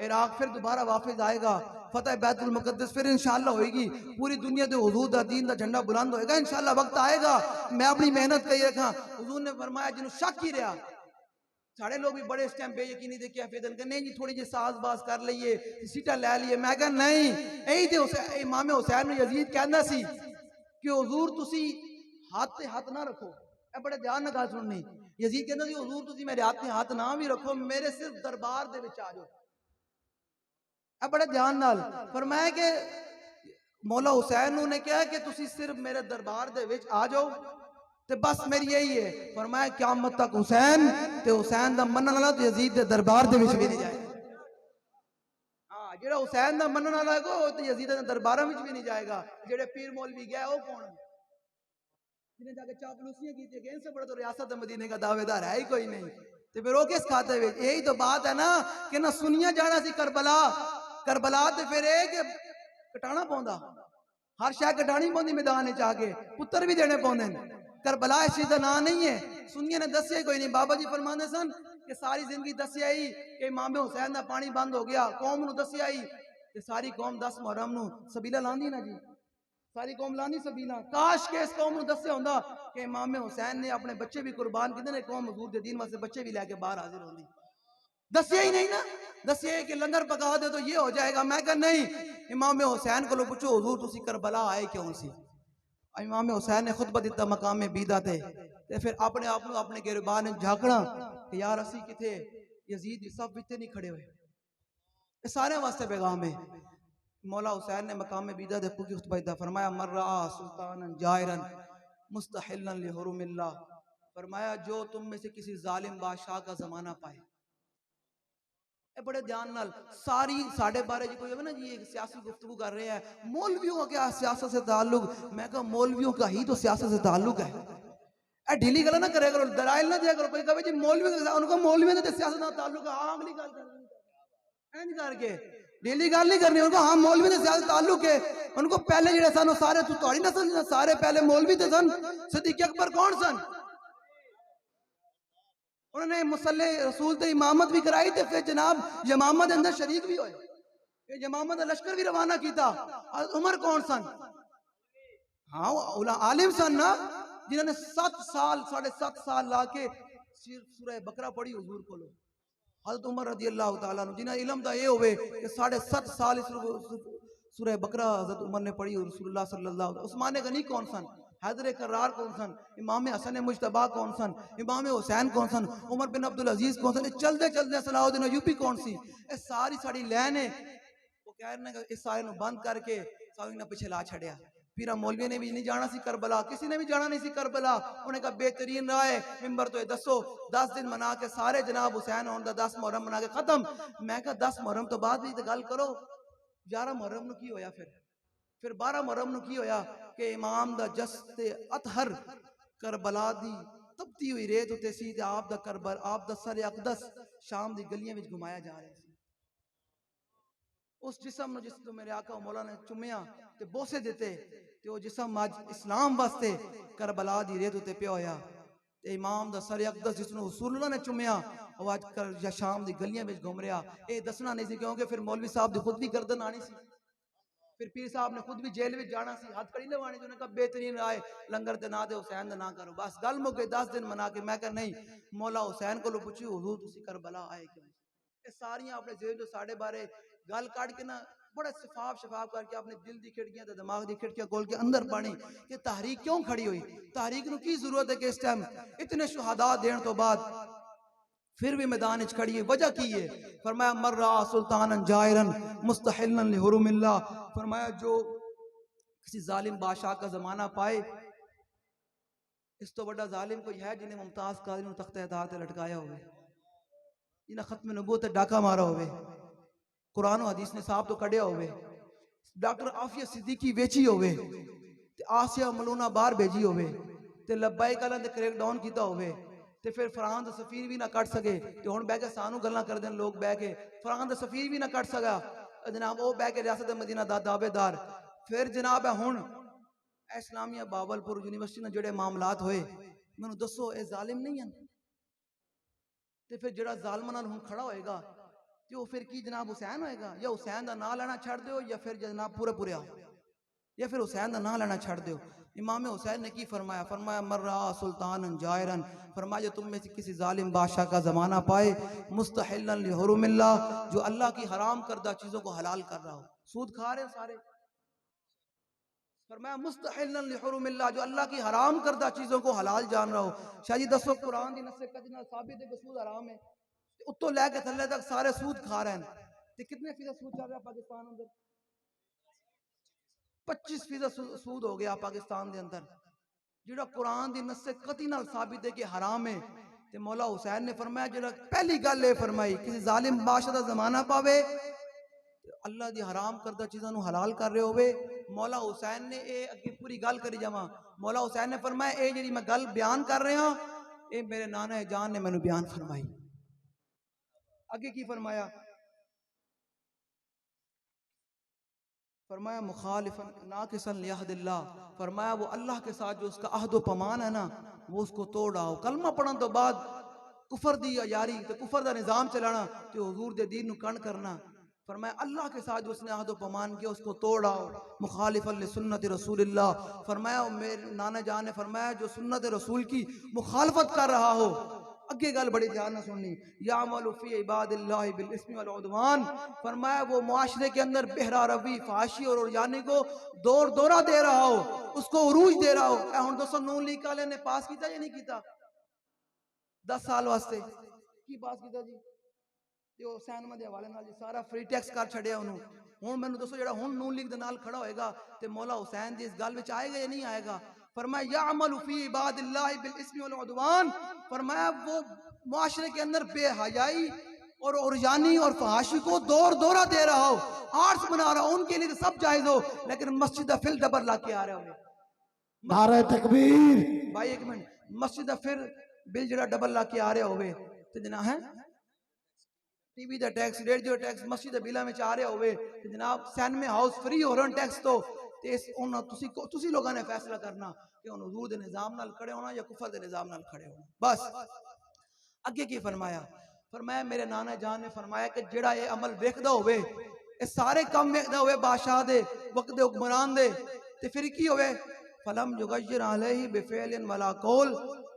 इराक फिर दोबारा वापस आएगा, फतेह बैतुल मुकद्दस फिर इंशाअल्लाह होएगी, पूरी दुनिया के हुजूर दा दीन दा झंडा बुलंद होएगा इंशाअल्लाह, वक्त आएगा। मैं अपनी मेहनत करी रखा। हुजूर ने फरमाया जिन्हों शक ही रहा साढ़े लोग भी बड़े इस टाइम बेयकीनी दे कैफियत नहीं जी थोड़ी जी साज बाज कर लीए सीटा लै लीए। मैं कहा नहीं यही तो इमाम हुसैन नूं यजीद कहंदा सी कि हुजूर तुसी हाथ ते हाथ ना रखो। ए बड़े ध्यान नाल गल सुननी। यजीद कहंदा सी हुजूर तुसी मेरे हाथ ते हाथ ना भी रखो मेरे सिर्फ दरबार दे विच आ जाओ। ए बड़े ध्यान नाल फरमाया कि मौला हुसैन ने कहा कि तुसी सिर्फ मेरे दरबार दे विच आ जाओ ते बस मेरी यही है। फरमाया क़यामत तक हुसैन ते हुसैन दा मनन वाला ते यजीद दे दरबार दे विच भी नहीं जाएगा। हां जेड़ा हुसैन दा मनन वाला है वो ते यजीद दे दरबारां विच भी नहीं जाएगा। जेड़े पीर मौलवी गए वो कौन जिन्हें जाके चापलूसियां की थी इनसे बड़ा तो रियासत मदीने का दावेदार है ही कोई नहीं। तो फिर वो किस खाते में यही तो बात है ना कि ना सुनिया जाना सी करबला करबला ते फिर एक कटाना पौंदा हर शायद कटानी पौंदी मैदान में जाके पुत्र भी देने पौंदे। करबला इस चीज का नाम नहीं है। सुनिया ने दसिया कोई नहीं। बाबा जी फरमाते सन कि सारी जिंदगी दसिया ही कि इमाम हुसैन का पानी बंद हो गया कौम नूं दसिया ही कि सारी कौम 10 मुहर्रम नूं सबीला लांदी ना जी सारी कौम लानी सबीला। काश के इस कौम नूं दसिया होंदा कि इमाम हुसैन ने अपने बच्चे भी कुर्बान किए ने कौम हुजूर दे दीन वास्ते बच्चे भी लेके बाहर हाजिर होंदी। दसिया ही नहीं ना दसिया कि लंगर पका दे तो ये हो जाएगा। मैं कहा नहीं इमाम हुसैन को पूछो हुजूर तुसी करबला आए क्यों सी। इमाम हुसैन ने खुतबा दिता मकाम में बीदा ते फिर अपने आप को अपने गिरबान में झांकना कि यार असी किथे यजीद सब इतने नहीं खड़े हुए सारे वास्ते पैगाम है। मौला हुसैन ने मकाम में बीदा देखो की खुतबा दिता फरमाया मर्रा सुल्तानन जायरन मुस्तहिल्लन लिहुरुमिल्लाह। फरमाया जो तुम में से किसी जालिम बादशाह का जमाना पाए बड़े ध्यान नाल सारी साढ़े बारे जी कोई ना जी एक सियासी गुफ्तगू कर रहे हैं मौलवियों का क्या सियासत से ताल्लुक। मैं कहा मौलवियों का ही तो सियासत से ताल्लुक है। ढीली गल ना करे करो दलाइल ना दिया करो कोई कहे जी मौलवी उनको मौलवियों से सियासत का ताल्लुक है। हाँ अगली गल कर करके ढीली गल नहीं करनी उनको। हाँ मौलवी से सियासत ताल्लुक है उनको पहले जेडे सन सारे थोड़ी नस्ल सारे पहले मौलवी थे सन। सिद्दीक अकबर कौन सन उन्होंने मुसल्ले रसूल ते इमामत भी कराई थे फिर जनाब यमामा के अंदर शरीक भी होए यमामा का लश्कर भी रवाना किया। उमर कौन सन हाँ आलिम सन ना जिन्होंने 7 साल 7.5 साल लाके सूरह बकरा पढ़ी हुजूर को हज़रत उमर रज़ी अल्लाह तआला जिन्हें इल्म दा ये होवे कि 7.5 साल सूरह बकरा हज़रत उमर ने पढ़ी रसूलुल्लाह सल्लल्लाहु अलैहि वसल्लम। उस्मान गनी कौन सन हैदर करार कौन सन इमाम हसन मुजतबा कौन सन इमाम हुसैन कौन सन उमर बिन अब्दुल अजीज कौन सन चलते चलते सलाहुद्दीन अय्यूबी कौन सी ये सारी साड़ी लैन है। वो कह रहे हैं इस सारे बंद करके सारी ने पिछे ला छड़िया। पीरा मौलवी ने भी नहीं जाना सी करबला किसी ने भी जाना नहीं सी करबला। उन्हें कहा बेहतरीन राह है मिंबर तो दसो 10 दिन मना के सारे जनाब हुसैन होने का 10 मुहर्रम मना के खत्म। मैं कहा 10 मुहर्रम तो बाद भी तो गल करो 11 मुहर्रम नूं की होया फिर 12 मुहर्रम नूं की होया कि इमाम दा जस्ते अतहर करबला दी तपती हुई रेत उत्ते सी ते आप दा करबल आप दा सर अकदस शाम दी गलियां विच घुमाया जा रहा सी। उस जिस्म जिस तो मेरे आका मौला ने चुमिया ते बोसे दिते ते वो जिस्म अज इस्लाम वास्ते करबला दी रेत उत्ते पिया होया ते इमाम दा सर अकदस जिसनों रसूलुल्लाह ने चुमिया वो अज कर शाम दी गलियां विच घूम रहा। ये दसना नहीं सी क्योंकि फिर मौलवी साहब दी खुद भी गर्दन आनी सी फिर पीर साहब ने खुद भी जेल में जाना सी हाथ कड़ी लवानी उन्होंने कहा बेहतरीन राय लंगर ते ना दे हुसैन दा ना करो बस गल मुके 10 दिन मना के। मैं कहा नहीं मौला हुसैन को पूछी हुजूर तुसी करबला आए क्यों। ये सारियां अपने जेल जो साढ़े बारे गल काट के ना बड़ा शफाफ करके अपने दिल की खिड़कियां ते दिमाग की खिड़कियां खोल के अंदर पानी कि तहरीक क्यों खड़ी हुई तहरीक नूं की जरूरत है कि इस टाइम इतने शुहदा देने तो बाद फिर भी मैदान खड़ी है वजह की है। फरमाया मर्रा सुल्तानन जायरन मुस्तहिल्लन लिहुरुमिल्लाह। फरमाया जो किसी जालिम बादशाह का जमाना पाए इस तो बड़ा जालिम कोई है जिन्हें मुमताज कादरी नूं तख्ते तार ते लटकाया होवे जिन्हें खत्म नबूवत ते डाका मारा होवे कुरान और हदीस ने साहब तो कढ़िया होवे डॉक्टर आफिया सिद्दीकी वेची होवे ते आसिया मलूना बाहर भेजी होवे ते लब्बाइक अल्लाह ने क्रैक डाउन किया होवे ते फिर फरहान दा सफीर भी ना कट सके ते हुण बह के सानू गल्लां करदे ने लोग बह के फरहान दा सफीर भी ना कट सका जनाब वो बह के रियासत मदीना दा दावेदार। फिर जनाब है हुण इस्लामिया बावलपुर यूनिवर्सिटी ने जेड़े मामलात होए मैनू दसो ये जालिम नहीं है ते फिर जेड़ा जालमां नाल हुण खड़ा होएगा ते वो फिर की जनाब हुसैन होएगा या हुसैन दा नाम लेना छड़ दो या फिर जनाब पूरे पूरे आओ या फिर हुसैन दा नाम लेना छड़ दो। इमाम हुसैन ने की फरमाया, फरमाया मर्रा सुल्तान जायरन, फरमाया जो तुम में से किसी जालिम बादशाह का ज़माना पाए, मुस्तहिल्लन लिहुरुमिल्लाह, जो अल्लाह की हराम करदा चीज़ों को हलाल कर रहा हो। सूद खा रहे सारे, फरमाया मुस्तहिल्लन लिहुरुमिल्लाह, जो अल्लाह की हराम करदा चीज़ों को हलाल जान रहा हो। शाह जी दसो कुरान दी नस्से कद नाल साबित है कि सूद हराम है, उत्तों लैके थल्ले तक सारे सूद खा रहे हैं। ते कितने फीसद सूद चल रहा है पाकिस्तान अंदर? 25% सूद हो गया पाकिस्तान के अंदर, जो कुरान की नस्से कती नाल साबित है कि हराम है। ते मौला हुसैन ने फरमाया, जो पहली गल ये फरमाई किसी जालिम बादशाह का जमाना पावे, अल्लाह दी हराम करदा चीज़ों हलाल कर रहे होवे। मौला हुसैन ने ये अगे पूरी गल करी जावा। मौला हुसैन ने फरमाया, ये जी मैं गल बयान कर रहा, ये मेरे नाना जान ने मैनू बयान फरमाई। अगे की फरमाया, फरमाया मुखालिफन नाकिसन लिअहदिल्लाह, फरमाया वो अल्लाह के साथ जो उसका अहद व पमान है ना, वो उसको तोड़ आओ। कलमा पढ़ने तो बाद कुफर दी यारी तो कुफर का निज़ाम चलाना तो हुजूर दे दीन कण करना। फरमाया अल्लाह के साथ जो उसने अहद व पमान किया उसको तोड़ आओ। मुखालिफन लिसुन्नत रसूलिल्लाह, फरमाया मेरे नाना जान ने फरमाया जो सुन्नत रसूल की मुखालफत कर रहा हो। अगे गल बड़ी ध्यान से सुननी, यामलु फी इबादिल्लाहि बिल इस्मि वल उद्वान, फरमाया वो मुआशरे के अंदर बेहरा रवी फाशी और यानी को दौरा दे रहा हो, उसको उरूज दे रहा हो। हुण दोस्तों नून लीग वाले ने पास किया या नहीं किया? 10 साल वास्ते की पास किया जी? जो हुसैन दे हवाले नाल जी सारा फ्री टैक्स कर छड़िया उन्होंने। हुण मैनूं दसो जेड़ा हुण नून लीग दे नाल खड़ा होएगा ते मौला हुसैन दी इस गल विच आएगा या नहीं आएगा? फरमाया यामलु फी इबादिल्लाहि बिल इस्मि वल उद्वान, फरमाया वो मुआशरे के अंदर बेहयाई और उरजानी और फहाशी को दौरा दे रहा हो, आर्ट्स बना रहा हो, उनके लिए तो सब जायज हो, लेकिन मस्जिद फिर डबर ला के आ रहे हो। नारे तकबीर भाई एक मिनट, मस्जिद फिर बिल जरा डबल ला के आ रहे होवे ते जनाब है टीवी का टैक्स, रेडियो टैक्स मस्जिद बिलों में आ रहे होवे ते जनाब सैनमे हाउस फ्री हो रहे टैक्स तो तुसी लोगों ने फैसला करना कि हुण हुजूर दे निज़ाम नाल खड़े होना या कुफर दे निज़ाम नाल खड़े होना। बस अगे की फरमाया, फरमाया मेरे नाना जान ने फरमाया कि जेड़ा ये अमल वेखदा होवे, ये सारे काम वेखदा होवे बादशाह दे वक्त दे हुक्मरान दे, ते फिर की होवे फलम युगय्यर अलैहि बिफिअलिन वला कौल,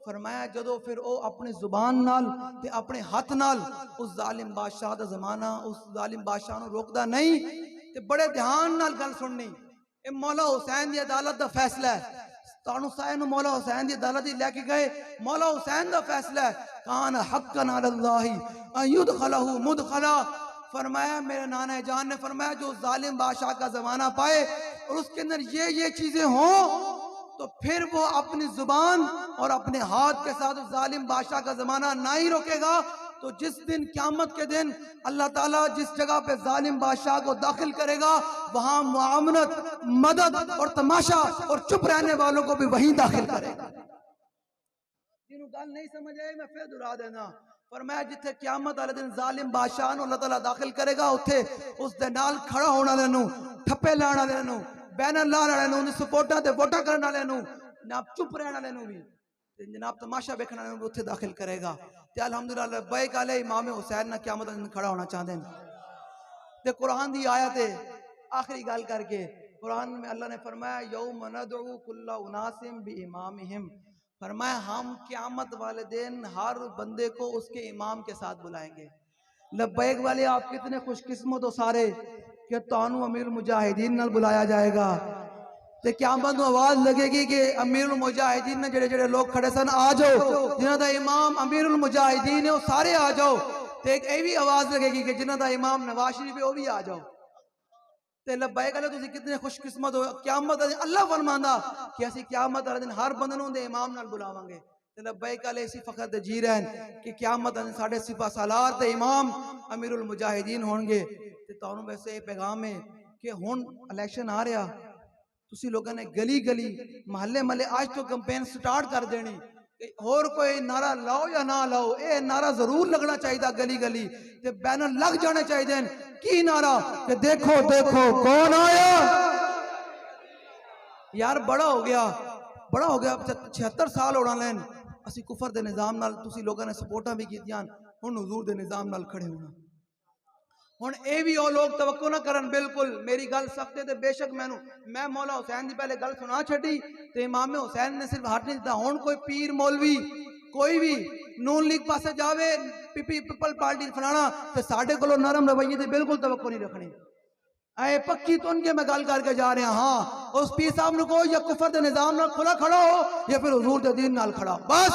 फरमाया जदों फिर वो अपनी जुबान नाल ते अपने हाथ नाल उस जालिम बादशाह दा जमाना उस जालिम बादशाह नूं रोकदा नहीं। ते बड़े ध्यान नाल गल सुननी, ये मौला हुसैन दी अदालत दा फैसला है। तानू सारे नूं मौला हुसैन दी अदालत लेके गए, मौला हुसैन दा फैसला है, कान हक्कन अलल्लाहि अन युदखलहु मुदखला, फरमाया मेरे नाना जान ने फरमाया जो जालिम बादशाह का जमाना पाए और उसके अंदर ये चीजें हों तो फिर वो अपनी जुबान और अपने हाथ के साथ उस जालिम बादशाह का जमाना नहीं रोकेगा। तो जिस दिन क़यामत के दिन अल्लाह ताला जिस जगह पे जालिम बादशाह को दाखिल करेगा वहां मुआवनत मदद और तमाशा और चुप रहने वालों को भी वहीं दाखिल करेगा। जिन्हों गल नहीं समझ आई मैं फिर दोहरा देना, फरमाया जिथे क़यामत वाले दिन जालिम बादशाह नूं अल्लाह ताला दाखिल करेगा उत्थे उस दे नाल खड़ा होने वाले नूं, ठप्पे लाने वाले नूं, बैनर लाने वाले नूं, सपोर्टां ते वोटां करने वाले नूं, जनाब चुप रहने वाले नूं भी जनाब तमाशा वेखने वाले नूं उत्थे दाखिल करेगा। ते अल्हम्दुलिल्लाह लब्बैक अले इमाम हुसैन ना क़यामत वाले दिन खड़ा होना चाहते हैं। ते कुरान दी आयत है आखिरी गल करके, कुरान में अल्लाह ने फरमाया यौम नदउ कुल्ला उनासिम बि इमामिहिम, फरमाया हम क़यामत वाले दिन हर बंदे को उसके इमाम के साथ बुलाएंगे। लब्बैक वाले आप कितने खुशकिस्मत हो सारे कि तानू अमीर मुजाहिदीन नाल बुलाया जाएगा। ते क़यामत में आवाज लगेगी कि अमीरुल मुजाहिदीन ने जेड़े जेड़े लोग खड़े सन आ जाओ, जिन्हां दा इमाम अमीरुल मुजाहिदीन है वो सारे आ जाओ। ते एक ये भी आवाज लगेगी कि जिन्हां दा इमाम नवाज शरीफ है वो भी आ जाओ। ते लब्बैक वाले तुसीं कितने खुशकिस्मत हो, क़यामत वाले दिन अल्लाह फरमांदा कि असीं क़यामत वाले दिन हर बंदे नूं दे इमाम नाल बुलावांगे। ते लब्बैक वाले इसी फखर ते जी रहे हैं कि क़यामत वाले दिन साडे सिपा सालार ते इमाम अमीरुल मुजाहिदीन होणगे। ते तुहानूं वैसे ये पैगाम है कि हुण इलेक्शन आ रहा, तुसी लोगों ने गली गली महल्ले महल्ले आज तो कैंपेन स्टार्ट कर देनी। और कोई नारा लाओ या ना लाओ, ये नारा जरूर लगना चाहिए गली गली, ते बैनर लग जाने चाहिए की नारा कि देखो देखो कौन आया। यार बड़ा हो गया 76 साल होना लैन असी कुफर दे निज़ाम नाल तुसी लोगों ने सपोर्टा भी कीतियां, हुण हुजूर दे निज़ाम नाल खड़े होना। हुण ये भी वो लोग तवक्को ना करन, बिल्कुल मेरी गल सख्त है ते बेशक मैं मौला हुसैन की पहले गल सुना छड़ी ते इमाम हुसैन ने सिर्फ हट नहीं दिता। हुण कोई पीर मौलवी कोई भी नून लीग पासे जावे पीपल पार्टी फलाना ते साडे कोलों नरम रवैये ते बिल्कुल तवक्को नहीं रखनी। ऐ पक्की तो उनके मैं गल करके जा रहा हाँ, उस पीर साहब को या कुफर के निजाम नाल खुला खड़ा हो या फिर हुजूर के दीन नाल खड़ा हो, बस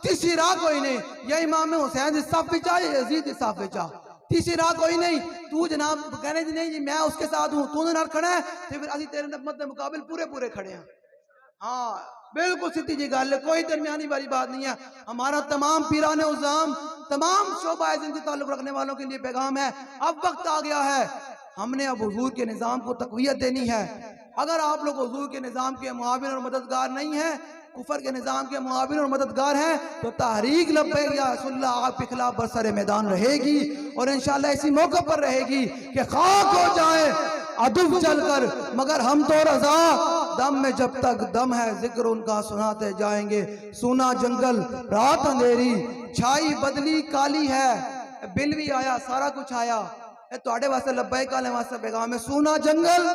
तीसरी राह कोई नहीं। या इमाम हुसैन की साफ विचा या यजीद की साफ विचा, तीसरी राह कोई नहीं। तू जनाब कहने जी नहीं जी मैं उसके साथ हूं, तू नाल खड़ा है तो फिर असि तेरे मत मुकाबिल पूरे पूरे खड़े हैं। हाँ बिल्कुल सीधी जी गल है, कोई दरमियानी वाली बात नहीं है। हमारा तमाम पीराने उज़ाम तमाम शोबा जिनसे ताल्लुक रखने वालों के लिए पैगाम है, अब वक्त आ गया है हमने अब हुजूर के निज़ाम को तक़वियत देनी है। अगर आप लोग हुजूर के निज़ाम के मुआविन और मददगार नहीं है, कुफर के निज़ाम के मुआविन और मददगार हैं, तो तहरीक लब्बैक या रसूलल्लाह आपके खिलाफ बरसरे मैदान रहेगी और इंशाअल्लाह इसी मौके पर रहेगी कि खाक हो जाए अदुब जलकर मगर हम तो रजा, दम में जब तक दम है जिक्र उनका सुनाते जाएंगे। सूना जंगल रात अंधेरी छाई बदली काली है, बिल भी आया सारा कुछ आया तुहाडे वास्ते लब्बैक आले वास्ते पैगाम है। सूना जंगल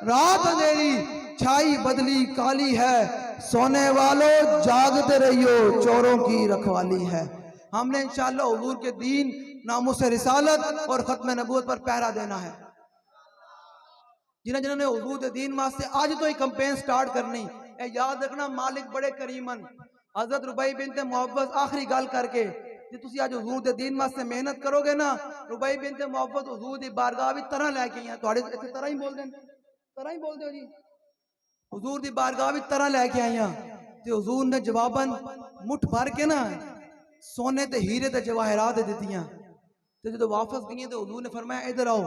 रात अंधेरी छाई बदली काली है, सोने वालों जागते रहियो चोरों की रखवाली है। हमने इंशाअल्लाह हुजूर के दीन नामुस रिसालत और खत्म नबूवत पर पहरा देना है। जिन्होंने हुजूर के दीन वास्ते आज तो ही कैंपेन स्टार्ट करनी है, याद रखना मालिक बड़े करीमन। हजरत रुबई बिनते मुअव्वज़ आखिरी गल करके जे तुसी आज हुजूर दे दीन वास्ते मेहनत करोगे ना, रुबई बिनते मुअव्वज़ हुजूर दी बारगाह विच तरह लेके आई, तुहाडे इत्थे तरह ही बोलदे ने, तरह ही बोलदे हो जी, हुजूर दी बारगाह विच तरह लेके आई ते हुजूर ने जवाबन मुठ भर के ना सोने ते हीरे ते जवाहरात दित्तियां ते जो वापस गई तो हुजूर ने फरमाया इधर आओ,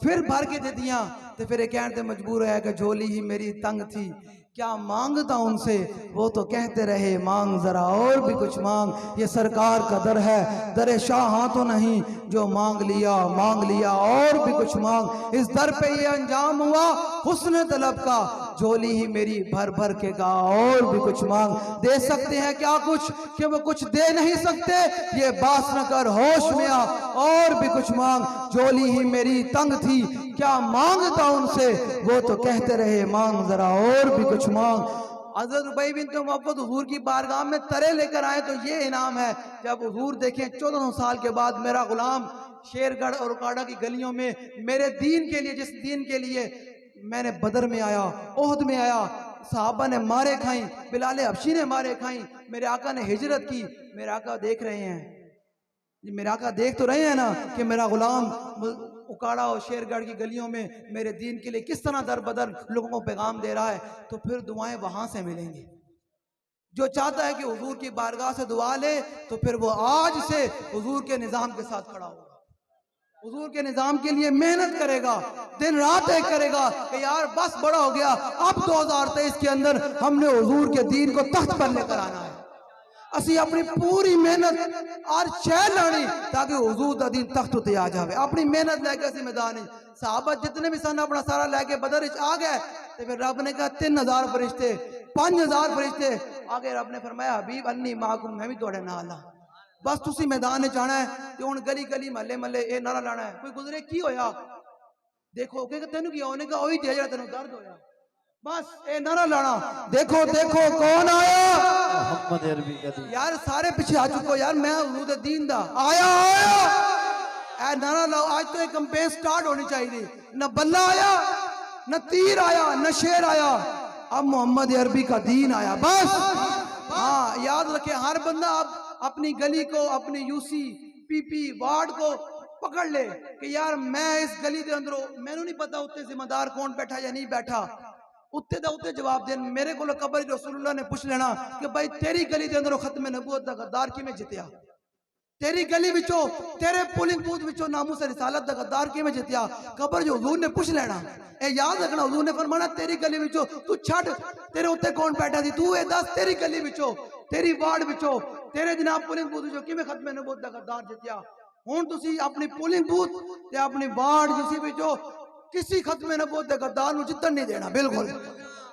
फिर भर के दे दिया। तो फिर ये कहने मजबूर है कि झोली ही मेरी तंग थी, क्या मांगता उनसे, वो तो कहते रहे मांग जरा और भी कुछ मांग। ये सरकार का दर है, दर शाह हाँ तो नहीं, जो मांग लिया और भी कुछ मांग। इस दर पे ये अंजाम हुआ हुस्न तलब का, झोली ही मेरी भर भर के गा और भी कुछ मांग। दे सकते हैं क्या कुछ कि वो कुछ दे नहीं सकते, ये बात न कर होश में आ और भी कुछ मांग। झोली ही मेरी तंग थी, क्या मांगता उनसे, वो तो कहते रहे मांग जरा और भी कुछ मांग। हज़रत रुबई बिनते मुअव्वज़ हुजूर की बारगाह में तरे लेकर आए तो ये इनाम है। जब हुजूर देखें 1400 साल के बाद मेरा गुलाम शेरगढ़ और उकाड़ा की गलियों में मेरे दीन के लिए, जिस दीन के लिए मैंने बदर में आया, ओहद में आया, सहाबा ने मारे खाई, बिलाल हबशी ने मारे खाई, मेरे आका ने हिजरत की, मेरे आका देख रहे हैं, मेरे आका देख तो रहे हैं ना कि मेरा गुलाम उकाड़ा और शेरगढ़ की गलियों में मेरे दीन के लिए किस तरह दर बदर लोगों को पैगाम दे रहा है। तो फिर दुआएं वहां से मिलेंगी। जो चाहता है कि हुजूर की बारगाह से दुआ ले तो फिर वो आज से हुजूर के निज़ाम के साथ खड़ा होगा, हुजूर के निज़ाम के लिए मेहनत करेगा, दिन रात एक करेगा कि यार बस बड़ा हो गया, अब 2023 के अंदर हमने हुजूर के दीन को तख्त पर लेकर आना है। असी अपनी पूरी मेहनत और शह लानी ताकि हुजूर दा दीन तख्त उत्ते आ जाए। अपनी मेहनत लैके असी मैदान सहाबा जितने भी सन अपना सारा लैके बदर आ गए तो फिर रब ने कहा 3000 फरिश्ते 5000 फरिश्ते आगे रब ने फरमाया हबीब अन्नी माकुम, मैं भी तुहाडे नाल हां, बस तुसी मैदान में जाना है ते हुण गली गली महल्ले महल्ले ये नारा लाना है। कोई गुजरे की होया देखो कि तेनू की होने का ओही जेड़ा तेनू दर्द होया, बस ए नारा लाना, देखो देखो कौन आया मोहम्मद अरबी का दीन। यार सारे पीछे आ चुको यार, मैं हुजूर दे दीन दा आया ए नारा लाओ। आज तो एक कैंपेन स्टार्ट होनी चाहिए, न बल्ला आया न तीर आया न शेर आया, अब मोहम्मद अरबी का दीन आया बस। हाँ याद रखे हर बंदा अब अपनी गली को, अपनी यूसी पीपी वार्ड को पकड़ ले कि यार मैं इस गली के अंदरों, मैनू नहीं पता उत्ते जिम्मेदार कौन बैठा या नहीं बैठा, उत्ते दा उत्ते जवाब देन। मेरे को कबर रसूलुल्लाह ने पूछ लेना कि भाई तेरी गली के अंदरों खत्म नबूवत दा गद्दार किवें जितया, तेरी गली विचों तेरे पोलिंग बूथ विचों नामूस रिसालत दा गद्दार किवें जितया, कबर जो हुजूर ने पूछ लेना। ए याद रखना हुजूर ने फरमाना तेरी गली विचों तू छड़ तेरे उत्ते कौन बैठा सी, तू ए दस तेरी गली विचों तेरी वार्ड विचों तेरे जनाब पोलिंग बूथ विचों किवें खत्म नबूवत दा गद्दार जितया। हुण तुसी अपनी पोलिंग बूथ ते अपनी वार्ड जिसी विचों किसी खत्म नबूवत दे गद्दार नूं जितन नहीं देना। बिल्कुल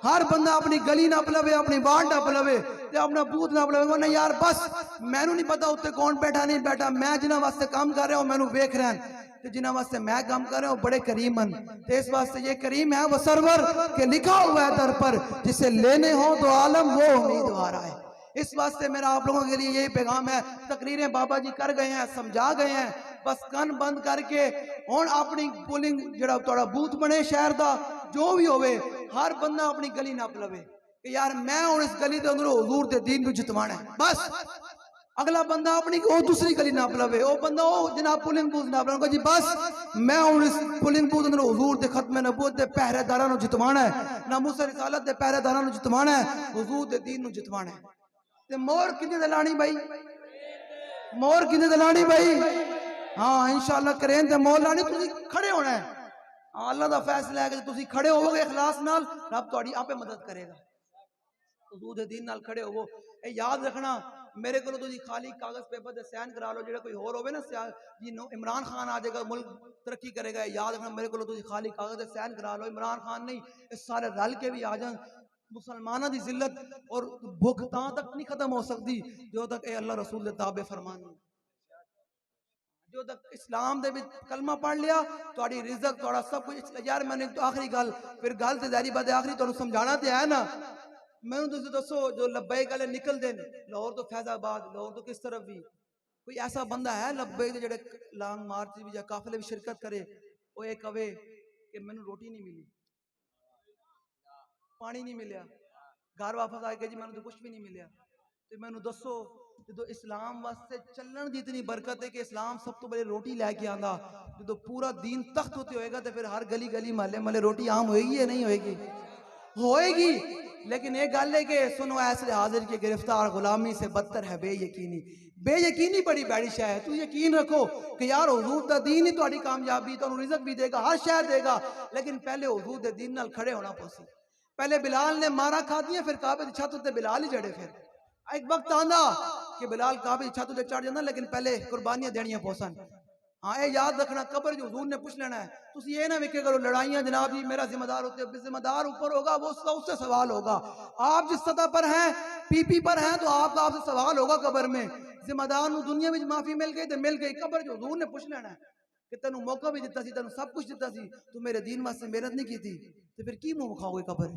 हर बंदा अपनी गली नप लवे, अपनी वार्ड नप लवे ते अपना बूथ नप लवे। नहीं यार बस मैनू नहीं पता उत्ते कौन बैठा नहीं बैठा, मैं जिन्हां वास्ते काम कर रहा हूं मैनू वेख रहा है ते जिन्हां वास्ते मैं काम कर रहा हूँ बड़े करीम हन। ते इस वास्ते ये करीम है वो सरवर के लिखा हुआ है दर पर, जिसे लेने हो तो आलम वो उम्मीदवार है। इस वास्ते मेरा आप लोगों के लिए यही पैगाम है। तकरीरें बाबा जी कर गए हैं, समझा गए हैं, बस कन बंद करके हुण अपनी पोलिंग जड़ा थोड़ा बूथ बने शहर दा, जो भी होवे हर बंदा अपनी गली नप लवे कि यार मैं हुण इस गली दे अंदरों हुजूर दे दीन नूं जितवाना है। बस अगला बंदा अपनी वो दूसरी गली नाप लवे, वो बंदा वो जनाब पुलिंग बूथ नाप लवे जी बस मैं हुण इस पुलिंग बूथ अंदर हुजूर दे खत्मे नबूवत दे पहरेदारां नूं जितवाना है, नामूस रिसालत दे पहरेदारां नूं जितवाना है, हुजूर दे दीन नूं जितवाना है। ते मोर किने ते लानी भाई, मोर किने ते लानी भाई? हाँ इंशाअल्लाह करें ते मोर लानी, तुसीं खड़े होना है। अल्लाह दा फैसला है कि तुसीं खड़े होवोगे इखलास नाल, रब तुहाडी आपे मदद करेगा। हुजूर दे दीन नाल खड़े होवो। ए याद रखना मेरे को तुझी खाली कागज पेपर से साइन करा लो, जो कोई होर होवे ना जी इमरान खान आ जाएगा मुल्क तरक्की करेगा, याद रखना मेरे को तुझी खाली कागज से साइन करा लो, इमरान खान नहीं इस सारे रल के भी आ जान, मुसलमानों की जिल्लत और भुख तां तक नहीं खत्म हो सकती जो तक ए अल्लाह रसूल दे ताबे फरमान, जो तक इस्लाम दे विच कलमा पढ़ लिया तुहाडी रिज़्क तुहाडा सब कुछ। यार मैंने तो आखिरी गल फिर गल ते जारी बात आखिरी तुहानू समझाना ते है ना, मैनू तुसीं दसो जो लब्बैक वाले निकलते हैं लाहौर तो फैजाबाद, लाहौर तो किस तरफ भी कोई ऐसा बंदा है लब्बैक दे जेड़े लॉन्ग मार्च भी या काफिले भी शिरकत करे, वो ये कवे कि मैनू रोटी नहीं मिली, पानी नहीं मिलिया, घर वापस आके जी मैनू तो कुछ भी नहीं मिलिया। तो मैनू दसो जो इस्लाम वास्ते चलण दी इतनी बरकत है कि इस्लाम सब तो पहले रोटी लैके आंदा, जो पूरा दीन तख्त होते होएगा तो फिर हर गली गली महल्ले महल्ले रोटी आम होएगी या नहीं होएगी? होएगी। लेकिन एक गल है कि सुनो ऐसे हाजिर की गिरफ्तार गुलामी से बदतर है बेयकीनी। बेयकीनी बड़ी बड़ी शय है। तू यकीन रखो कि यार हुजूर दा दीन ही तुम्हारी कामयाबी, तुहानू रिज़्क भी देगा, हर शय देगा, लेकिन पहले हुजूर दे दीन नाल खड़े होना पोसी। पहले बिलाल ने मारा खा दिया, फिर काबे दी छत उत्ते बिलाल ही चढ़े। फिर एक वक्त आंदा कि बिलाल काबे दी छत उत्ते चढ़ जांदा, लेकिन पहले कुर्बानियां देनियां पोसन। हाँ ये याद रखना, कब्र जो हुजूर ने पूछ लेना है। तुम ये ना विके करो लड़ाइयां जनाब जी मेरा जिम्मेदार होते, जिम्मेदार ऊपर होगा वो उससे सवाल होगा। आप जिस सतह पर हैं पीपी पर हैं तो आपसे सवाल होगा कब्र में। जिम्मेदार नूं दुनिया में माफी मिल गई तो मिल गई, कब्र जो हुजूर ने पूछ लेना है कि तेनू मौका भी दिता सी, तेनू सब कुछ दिता सी, तू मेरे दीन वास्ते मेहनत नहीं की थी, तो फिर की मुंह खाओगे कब्र?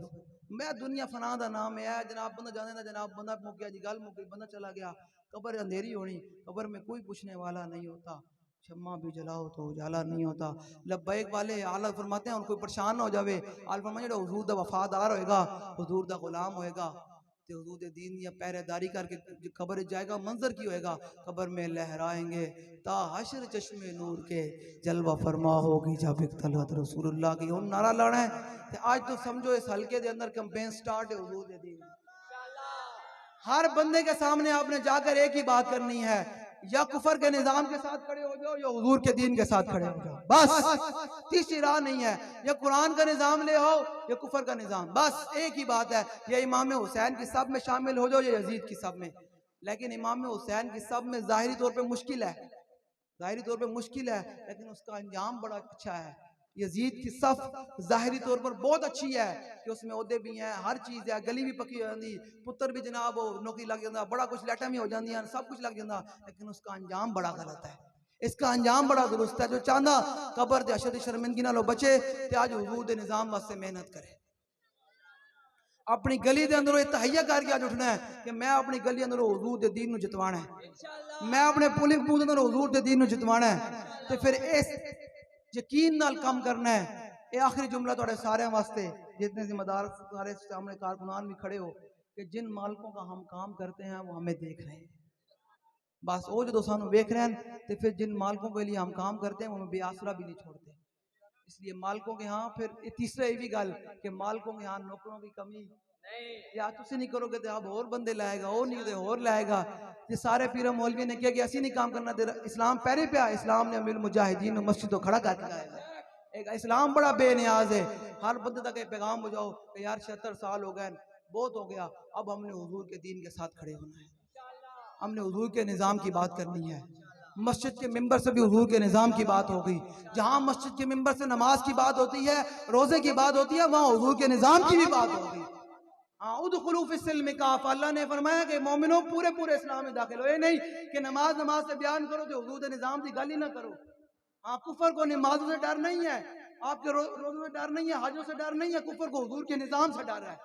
मैं दुनिया फना दा नाम है जनाब, बंदा जाने ना जनाब, बंदा मुक गया जी, गल मुक गई, बंदा चला गया, कब्र अंधेरी होनी, कब्र में कोई पूछने वाला नहीं होता, शम्मा भी जलाओ तो उजाला नहीं होता। लब्बैक वाले आला फरमाते हैं उनको परेशान ना हो जावे, आला फरमाते हैं हुजूर दा वफादार होएगा, हुजूर दा गुलाम होएगा ते हुजूर दे दीन या पहरेदारी करके कब्र जाएगा, मंजर की होएगा, कब्र में लहराएंगे ता हश्र चश्मे नूर के, जलवा फरमा होगी जब एक तलवत रसूलुल्लाह की। उन नारा लाना है ते आज तो समझो इस हलके दे अंदर कैंपेन स्टार्ट है हुजूर दे दीन। हर बंदे के सामने आपने जाकर एक ही बात करनी है, या कुफर के निजाम के साथ खड़े हो जाओ या हुजूर के दीन के साथ खड़े हो जाओ, बस तीसरी राह नहीं है। या कुरान का निजाम ले आओ या कुफर का निजाम, बस एक ही बात है। या इमाम हुसैन की सब में शामिल हो जाओ या यजीद की सब में। लेकिन इमाम हुसैन की सब में जाहिरी तौर पे मुश्किल है, जाहिरी तौर पे मुश्किल है, लेकिन उसका अंजाम बड़ा अच्छा है। यजीद की सफ जाहिरी तौर पर बहुत अच्छी है कि उसमें ओहदे भी हैं, हर चीज़ है, गली भी पक्की हो जाती, पुत्र भी जनाब हो नौकरी लग जाता, बड़ा कुछ लैटा भी हो जाती, सब कुछ लग जाता, लेकिन उसका अंजाम बड़ा गलत है। इसका अंजाम बड़ा दुरुस्त है। जो चाहता कब्र दे अशद शर्मिंदगी नालों बचे ते आज हुजूर दे निजाम वास्ते मेहनत करे। अपनी गली के अंदरों तहैया करके आज उठना है कि मैं अपनी गली अंदरों हुजूर दे दीन नूं जितवाना है, मैं अपने पुलिंग बूथ अंदर हुजूर दे दीन नूं जितवाना है। तो फिर इस यकीन नाल काम करना है। ये आखिरी जुमला थोड़े सारे वास्ते, जितने जिम्मेदार सारे सामने कारकुनान भी खड़े हो, कि जिन मालिकों का हम काम करते हैं वो हमें देख रहे हैं, बस वो जो सानू वेख रहे हैं, तो फिर जिन मालिकों के लिए हम काम करते हैं वो हमें बेआसरा भी नहीं छोड़ते। इसलिए मालिकों के यहाँ फिर तीसरा ये भी गल कि मालिकों के यहाँ नौकरों की कमी या तुसी नहीं करोगे तो आप और बंदे लाएगा, वो नहीं तो और लाएगा। ये सारे पीर मौलवी ने किया कि ऐसी नहीं काम करना तेरा इस्लाम पैरे पे आ, इस्लाम ने अमीर मुजाहिदीन मस्जिद तो खड़ा करके लाएगा। एक इस्लाम बड़ा बेनियाज है, हर बंदे तक एक पैगाम हो जाओ कि यार 76 साल हो गए, बहुत हो गया, अब हमने हुजूर के दीन के साथ खड़े होना है, हमने हुजूर के निज़ाम की बात करनी है। मस्जिद के मिंबर से भी हुजूर के निज़ाम की बात हो गई, जहाँ मस्जिद के मिंबर से नमाज की बात होती है, रोजे की बात होती है, वहाँ हुजूर के निज़ाम की भी बात होगी। उदखुलू फिस्सिल्म काफ़ा, अल्लाह ने फरमाया कि मोमिनो पूरे पूरे इस्लाम में दाखिल हो। ये नहीं कि नमाज से बयान करो तो हुजूर के निज़ाम की गल ही ना करो। हाँ, कुफर को नमाजों से डर नहीं है, आपके रोजों से डर नहीं है, हजों से डर नहीं है, कुफर को हुजूर के निजाम से डर है।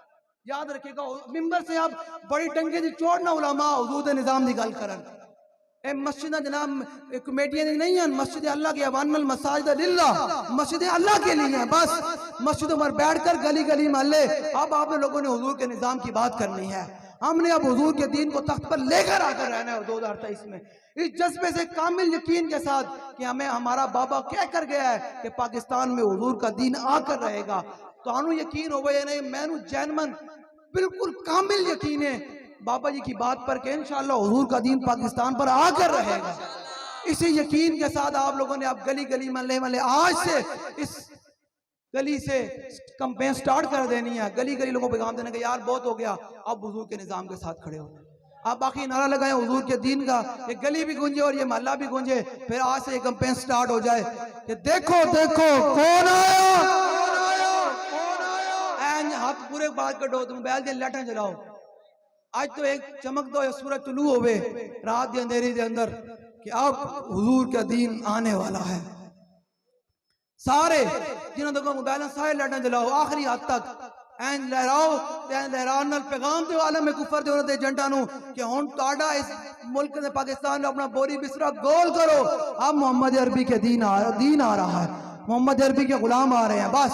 याद रखिएगा, मिंबर से आप बड़ी टंगे दी चोड़ना उलमा हुजूर के निजाम की गल करन। ए मस्जिद जनाब कमेटियां नहीं है, मस्जिद अल्लाह की अवानल मसाजिद लिल्लाह, मस्जिद अल्लाह के लिए है बस। मस्जिदों पर बैठकर गली गली मोहल्ले अब आप लोगों ने हुजूर के निजाम की बात करनी है। हमने अब हुजूर के दीन को तख्त पर लेकर आकर रहना है 2023 में, इस जज्बे से कामिल यकीन के साथ कि हमें हमारा बाबा कह कर गया है कि पाकिस्तान में हुजूर का दीन आकर रहेगा। तो यकीन हो गया नहीं, मैनू जैनमन बिल्कुल कामिल यकीन है बाबा जी की बात पर कि इंशाअल्लाह हुजूर का दीन पाकिस्तान पर आकर रहेगा। इसी यकीन के साथ आप लोगों ने अब गली गली मोहल्ले मोहल्ले आज से इस गली से कंपेन स्टार्ट कर देनी है, गली गली लोगों को पैगाम देने का यार बहुत हो गया, अब हुजूर के निजाम के साथ खड़े हो। आप बाकी नारा लगाएं हुजूर के दीन का, ये गली भी गूंजे और ये मोहल्ला भी गूंजे, फिर आज से ये कंपेन स्टार्ट हो जाए कि देखो देखो कौन आया। हाथ पूरे बात कटो, तुम मोबाइल दी लाइटां जलाओ। आज तो एक चमक दो, सूरज तुलू होवे रात के अंधेरी के अंदर कि अब हुजूर का दीन आने वाला है। सारे जिन्होंने देखो मोबाइल सारे लाइटां जलाओ आखिरी हद तक, एन लहराओ लहरान नाल पैगाम दो आलम में कुफर दे उन्होंने एजेंटा नु कि हुन तुहाडा इस मुल्क ने पाकिस्तान में अपना बोरी बिस्तरा गोल करो। अब मोहम्मद अरबी के दीन आ रहा है, मोहम्मद अरबी के गुलाम आ रहे हैं। बस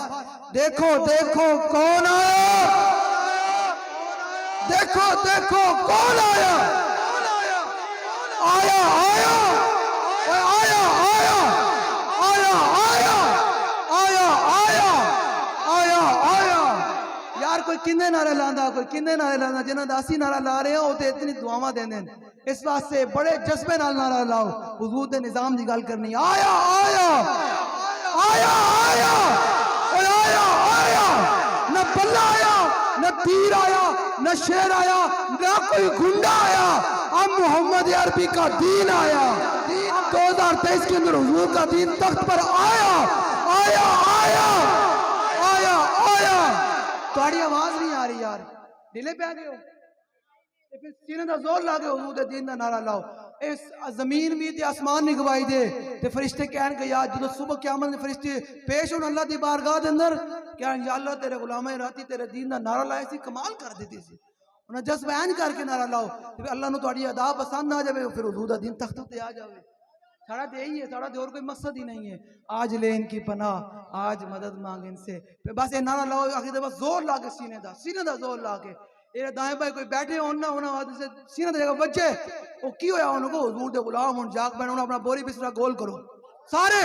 देखो देखो कौन आया, देखो देखो कौन आया, आया आया आया आया आया आया आया आया आया आया। यार कोई किन्ने नारे लांदा, कोई किन्ने नारे लांदा, जिन्हां दा असी नारा ला रहे हो ते इतनी दुआवां देंदे ने। इस वास्ते बड़े जज्बे नाल नारा लाओ, हुजूर दे निजाम दी गल करनी। आया आया आया आया आया आया, न बल्ला आया, न तीर आया, न शेर आया, न कोई गुंडा आया, अब मोहम्मद अरबी का दीन आया। 2023 के अंदर हुजूर का दीन तख्त पर आया आया आया आया आया। तुम्हारी आवाज नहीं आ रही यार, ढीले पे आ गए हो, फिर सीने का जोर ला के हुजूर के दीन का नारा लाओ। इस जमीन भी ते आसमान भी गवाही दे ते फरिश्ते कहन के यार जो सुबह क़यामत में फरिश्ते पेश होने अल्लाह दी बारगाह दे अंदर क्या या अल्लाह तेरे गुलाम राती तेरे दीन का नारा लाया सी, कमाल कर देती सी। उन्हें जस बयान करके नारा लाओ तो अल्लाह नूं तुहाडी अदा पसंद आ जाए, फिर हुजूर दा दीन तख्त ते आ जाए। साड़ा तो यही है, साड़ा तो और कोई मकसद ही नहीं है। आज ले इनकी पनाह, आज मदद मांग इनसे, फिर बस ये नारा लाओ आखिर बस जोर ला के सीने दा जोर ला के। ये दाएं भाई कोई बैठे हो ना उन्होंने सीने दी जगह बच्चे वो की होया उनको हुजूर दे गुलाम हुन जाग पैण, अपना बोरी बिस्तरा गोल करो। सारे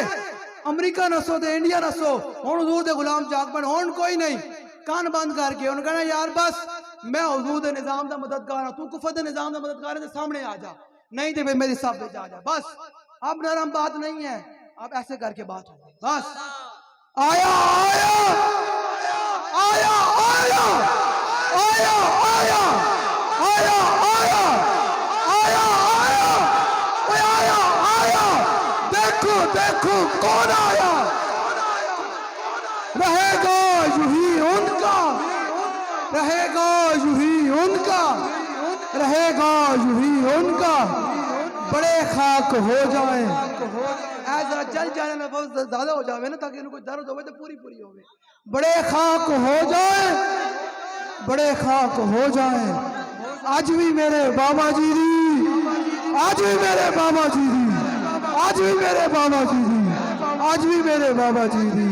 अमरीका नसो ते इंडिया नसो, हुन हुजूर दे गुलाम जाग पैण। हुन कोई नहीं कान बंद करके उन्होंने कहना यार बस मैं हुजूर दे निजाम दा मददगार हूं, तू कुफर दे निजाम दा मददगार है तो सामने आ जा, नहीं तो फिर मेरी सब पे जा। बस अब नरम बात नहीं है, अब ऐसे करके बात हो। बस आया आया आया आया आया आया आया आया आया आया आया आया। देखो देखो कौन आया, रहेगा यूं ही उनका, रहेगा यूं ही उनका, रहेगा यूं ही उनका। बड़े खाक हो जाए, जरा जल जाने में बहुत ज्यादा हो जाए ना, ताकि उनको दर्द हो तो पूरी पूरी हो। बड़े खाक हो जाए, बड़े खाक हो जाए। आज भी मेरे बाबा जी दी, आज भी मेरे बाबा जी दी, आज भी मेरे बाबा जी दी, आज भी मेरे बाबा जी दी,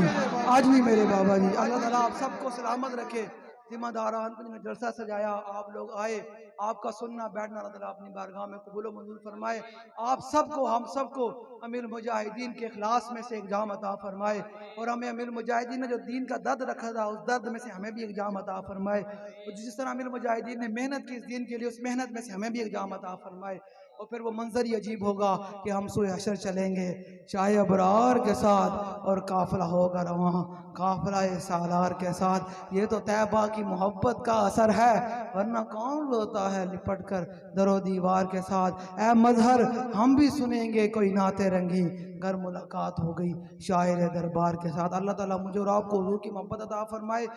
आज भी मेरे बाबा जी। अल्लाह ताला आप सबको सलामत रखे। जिम्मेदारान को जिन्होंने जलसा सजाया, आप लोग आए, आपका सुनना बैठना अल्लाह ताला अपनी बारगाह में कबूल व मंजूर फरमाए। आप सबको हम सबको अमीर मुजाहिदीन के इखलास में से एक जाम अता फरमाए, और हमें अमीर मुजाहिदीन ने जो दीन का दर्द रखा था उस दर्द में से हमें भी एक जाम अता फरमाए। और जिस तरह अमीर मुजाहिदीन ने मेहनत की इस दीन के लिए, उस मेहनत में से हमें भी एक जाम अता फरमाए। और फिर वो मंजर ही अजीब होगा कि हम सूए हशर चलेंगे शाह अबरार के साथ और काफिला होगा रवां काफिला सालार के साथ। ये तो तैबा की मोहब्बत का असर है, वरना कौन रोता है लिपट कर दरो दीवार के साथ। ए मजहर हम भी सुनेंगे कोई नाते रंगी, घर मुलाकात हो गई शायर दरबार के साथ। अल्लाह ताला मुझे और आपको हुजूर की मोहब्बत अता फरमाए।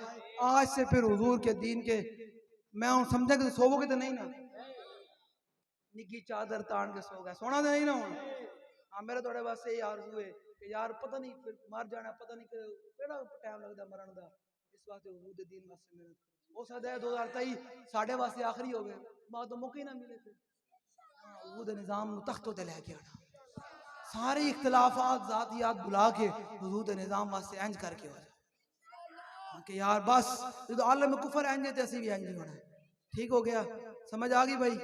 आज से फिर हुजूर के दीन के मैं समझा कि सोवोगे तो नहीं ना, निकी चादर तान के सो गए, सोना तो नहीं ना। हाँ मेरे थोड़े बस यही आरज़ू है कि यार पता नहीं फिर मर जाना, पता नहीं केड़ा टाइम लगता मरण का, इस वास्ते हुजूर दे दीन वास्ते मेहनत हो सकता है 2023 साढ़े वास्ते आखिरी हो गए, बात तो मौका ही ना मिले फिर हुजूर दे निज़ाम नूं तख्तों ते लेके आना, सारे इख्तलाफात जातियात बुला के हुजूर दे निज़ाम वास्ते इंज करके हो जाए कि यार बस जो आलम कुफर इंज ते असी भी इंज ही होना है। ठीक हो गया, समझ आ गई भाई?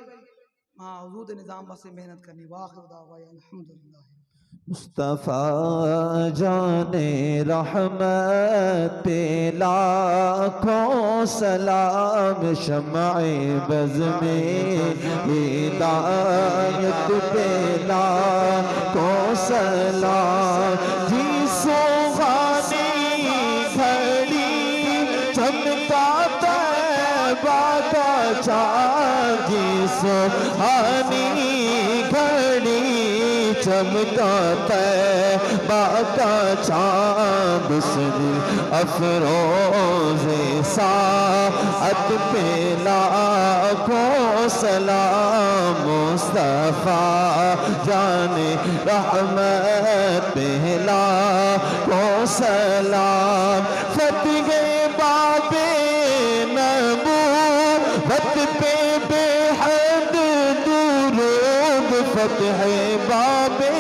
हाँ, हुजूर दे निज़ाम वास्ते मेहनत करनी। वाखिर दावा अल्हम्दुलिल्लाह। मुस्तफ़ा जाने रहमत पे लाखों सलाम, शम्ए बज़ में हिदायत पे लाखों सलाम। जी सुहानी घड़ी चमका तैबा का चाँद, जी सुहानी घड़ी चमका तैबा का चाँद, अफरोज़े साअत पे लाखों सलाम। मुस्तफ़ा जाने रहमत पे लाखों सलाम। फतह बाबे नबूवत पे बेहद दुरूद, फतह बाबे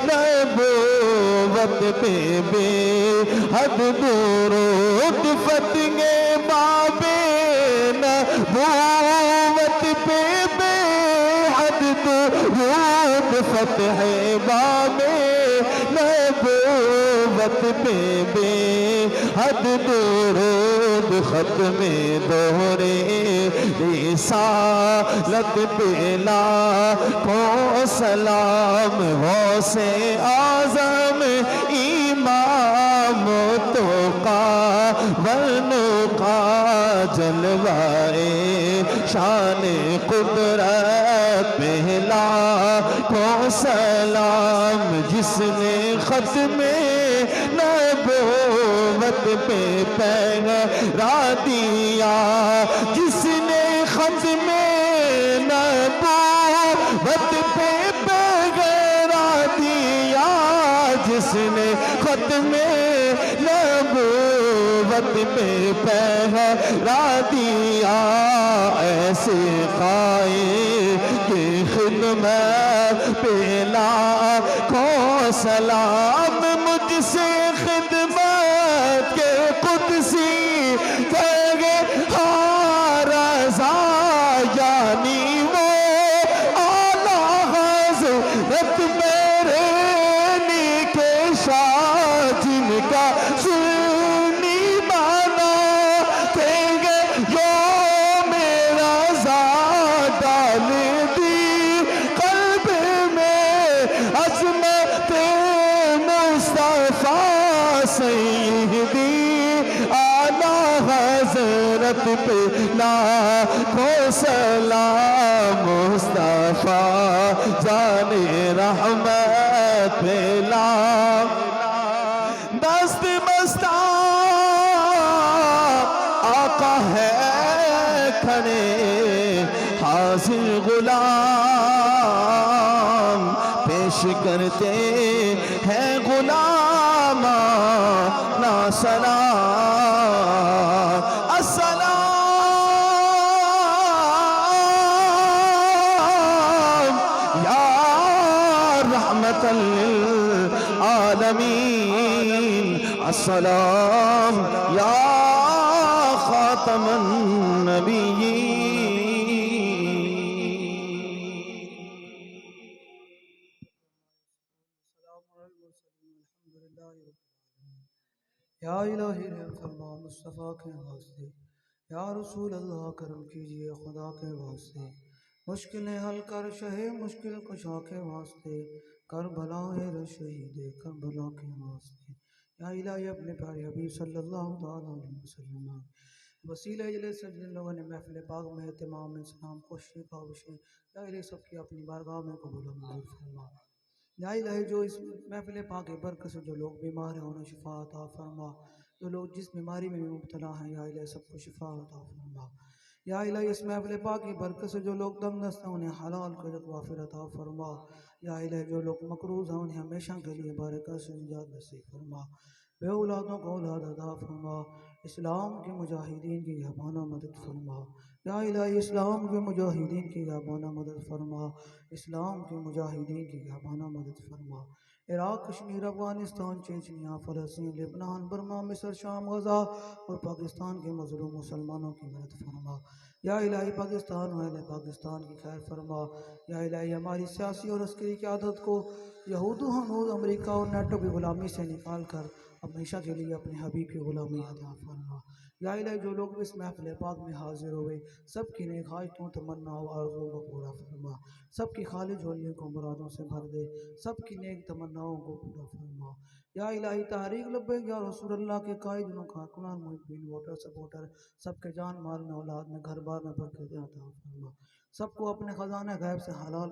नबूवत पे बेहद दुरूद, फतह बाबे नबूवत पे बेहद दुरूद, फतह बाबे नबूवत पे बेहद दुरूद। ख़त्मे दोहरे रिसालत पे लाखों सलाम। गौसे आज़म इमाम तुक़ा वनुक़ा, जलवाए शान कुदरत पे लाखों सलाम। जिसने ख़त्मे नबूवत पे पैगरा दिया, जिसने ख़त्मे नबूवत पे पैगरा दिया, जिसने ख़त्मे नबूवत पे पैगरा दिया, ऐसे क़ाइद की खिदमत पे लाखों सलाम। मुझसे खिदमत के कुदसी कहे हाँ रज़ा, यानी वो आला हज़रत मेरे नीके शाह, जिनका सुन्नी माना कहेंगे यो मेरा ज़ात डाल दी क़ल्ब में अज़मत मुस्तफ़ा सैयदी आला हज़रत पे लाखों सलाम। मुस्तफ़ा जाने रहमत पे दस्त मस्ता आका है खड़े, हाज़िर गुलाम पेश करते हैं गुलाम ना सलाम। अस्सलाम या रहमतल लिल आलमीन, अस्सलाम या खातमन या इलाही रहम फरमा मुस्तफ़ा के वास्ते, या रसूल अल्लाह करम कीजिए खुदा के वास्ते, मुश्किलें हल कर शहे मुश्किल कुशा के वास्ते, करबलाए रशीद करबला के वास्ते। या इलाही अपने प्यारे हबीब सल्लल्लाहु अलैहि वसल्लम वसीले जिले से जिन लोगों ने महफिल पाक में एहतमाम इस्लाम कोशिश काविशें, या इलाही सबकी अपनी बारगाह में कबूल मंजूर फरमा। या इलाही जो इस महफिल पाक के बरकत से जो लोग बीमार हैं उन्हें शिफा अता फरमा, जो लोग जिस बीमारी में भी मुब्तला हैं या इलाही सबको शिफा अता फरमा। या इलाही इस महफिल पाक की बरकत से जो लोग तंग दस्त हैं उन्हें हलाल कर वाफिर अता फरमा। या इलाही जो लोग मकरूज हैं उन्हें हमेशा के लिए बरकत से निजात नसीब फरमा। बे औलादों को औलाद अता फरमा। इस्लाम के मुजाहिदीन की यहाना मदद फरमा। या इलाही इस्लाम के मुजाहिदीन की यहाना मदद फरमा। इस्लाम के मुजाहिदीन की यहाना मदद फरमा। इराक, कश्मीर, अफगानिस्तान, चेचनिया, फ़लस्तीन, लेबनान, बर्मा, मिस्र, शाम, गज़ा और पाकिस्तान के मज़लूम मुसलमानों की मदद फरमा। या इलाही पाकिस्तान वाले पाकिस्तान की खैर फरमा। या इलाही हमारी सियासी और अस्करी क़यादत को यहूद हनूद अमरीका और नेटो की ग़ुलामी से निकाल कर हमेशा के लिए अपने हबीब की ग़ुलामी अता फरमा। या इलाही जो लोग भी इस महफिल पाक में हाजिर हुए सबकी नेक ख्वाहिशों तमन्ना और आरज़ू को पूरा फरमा। सबकी खाली झोलियों को मुरादों से भर दे। सबकी नेक तमन्नाओं को पूरा फरमा। या इलाही तारीख लब्बैक या रसूलुल्लाह के कायदों कारकुनान मुहिब्बीन वोटर सपोर्टर सबके जान माल में औलाद में घर बार में बरकत अता फरमा। सबको अपने ख़जाने गैब से हलाल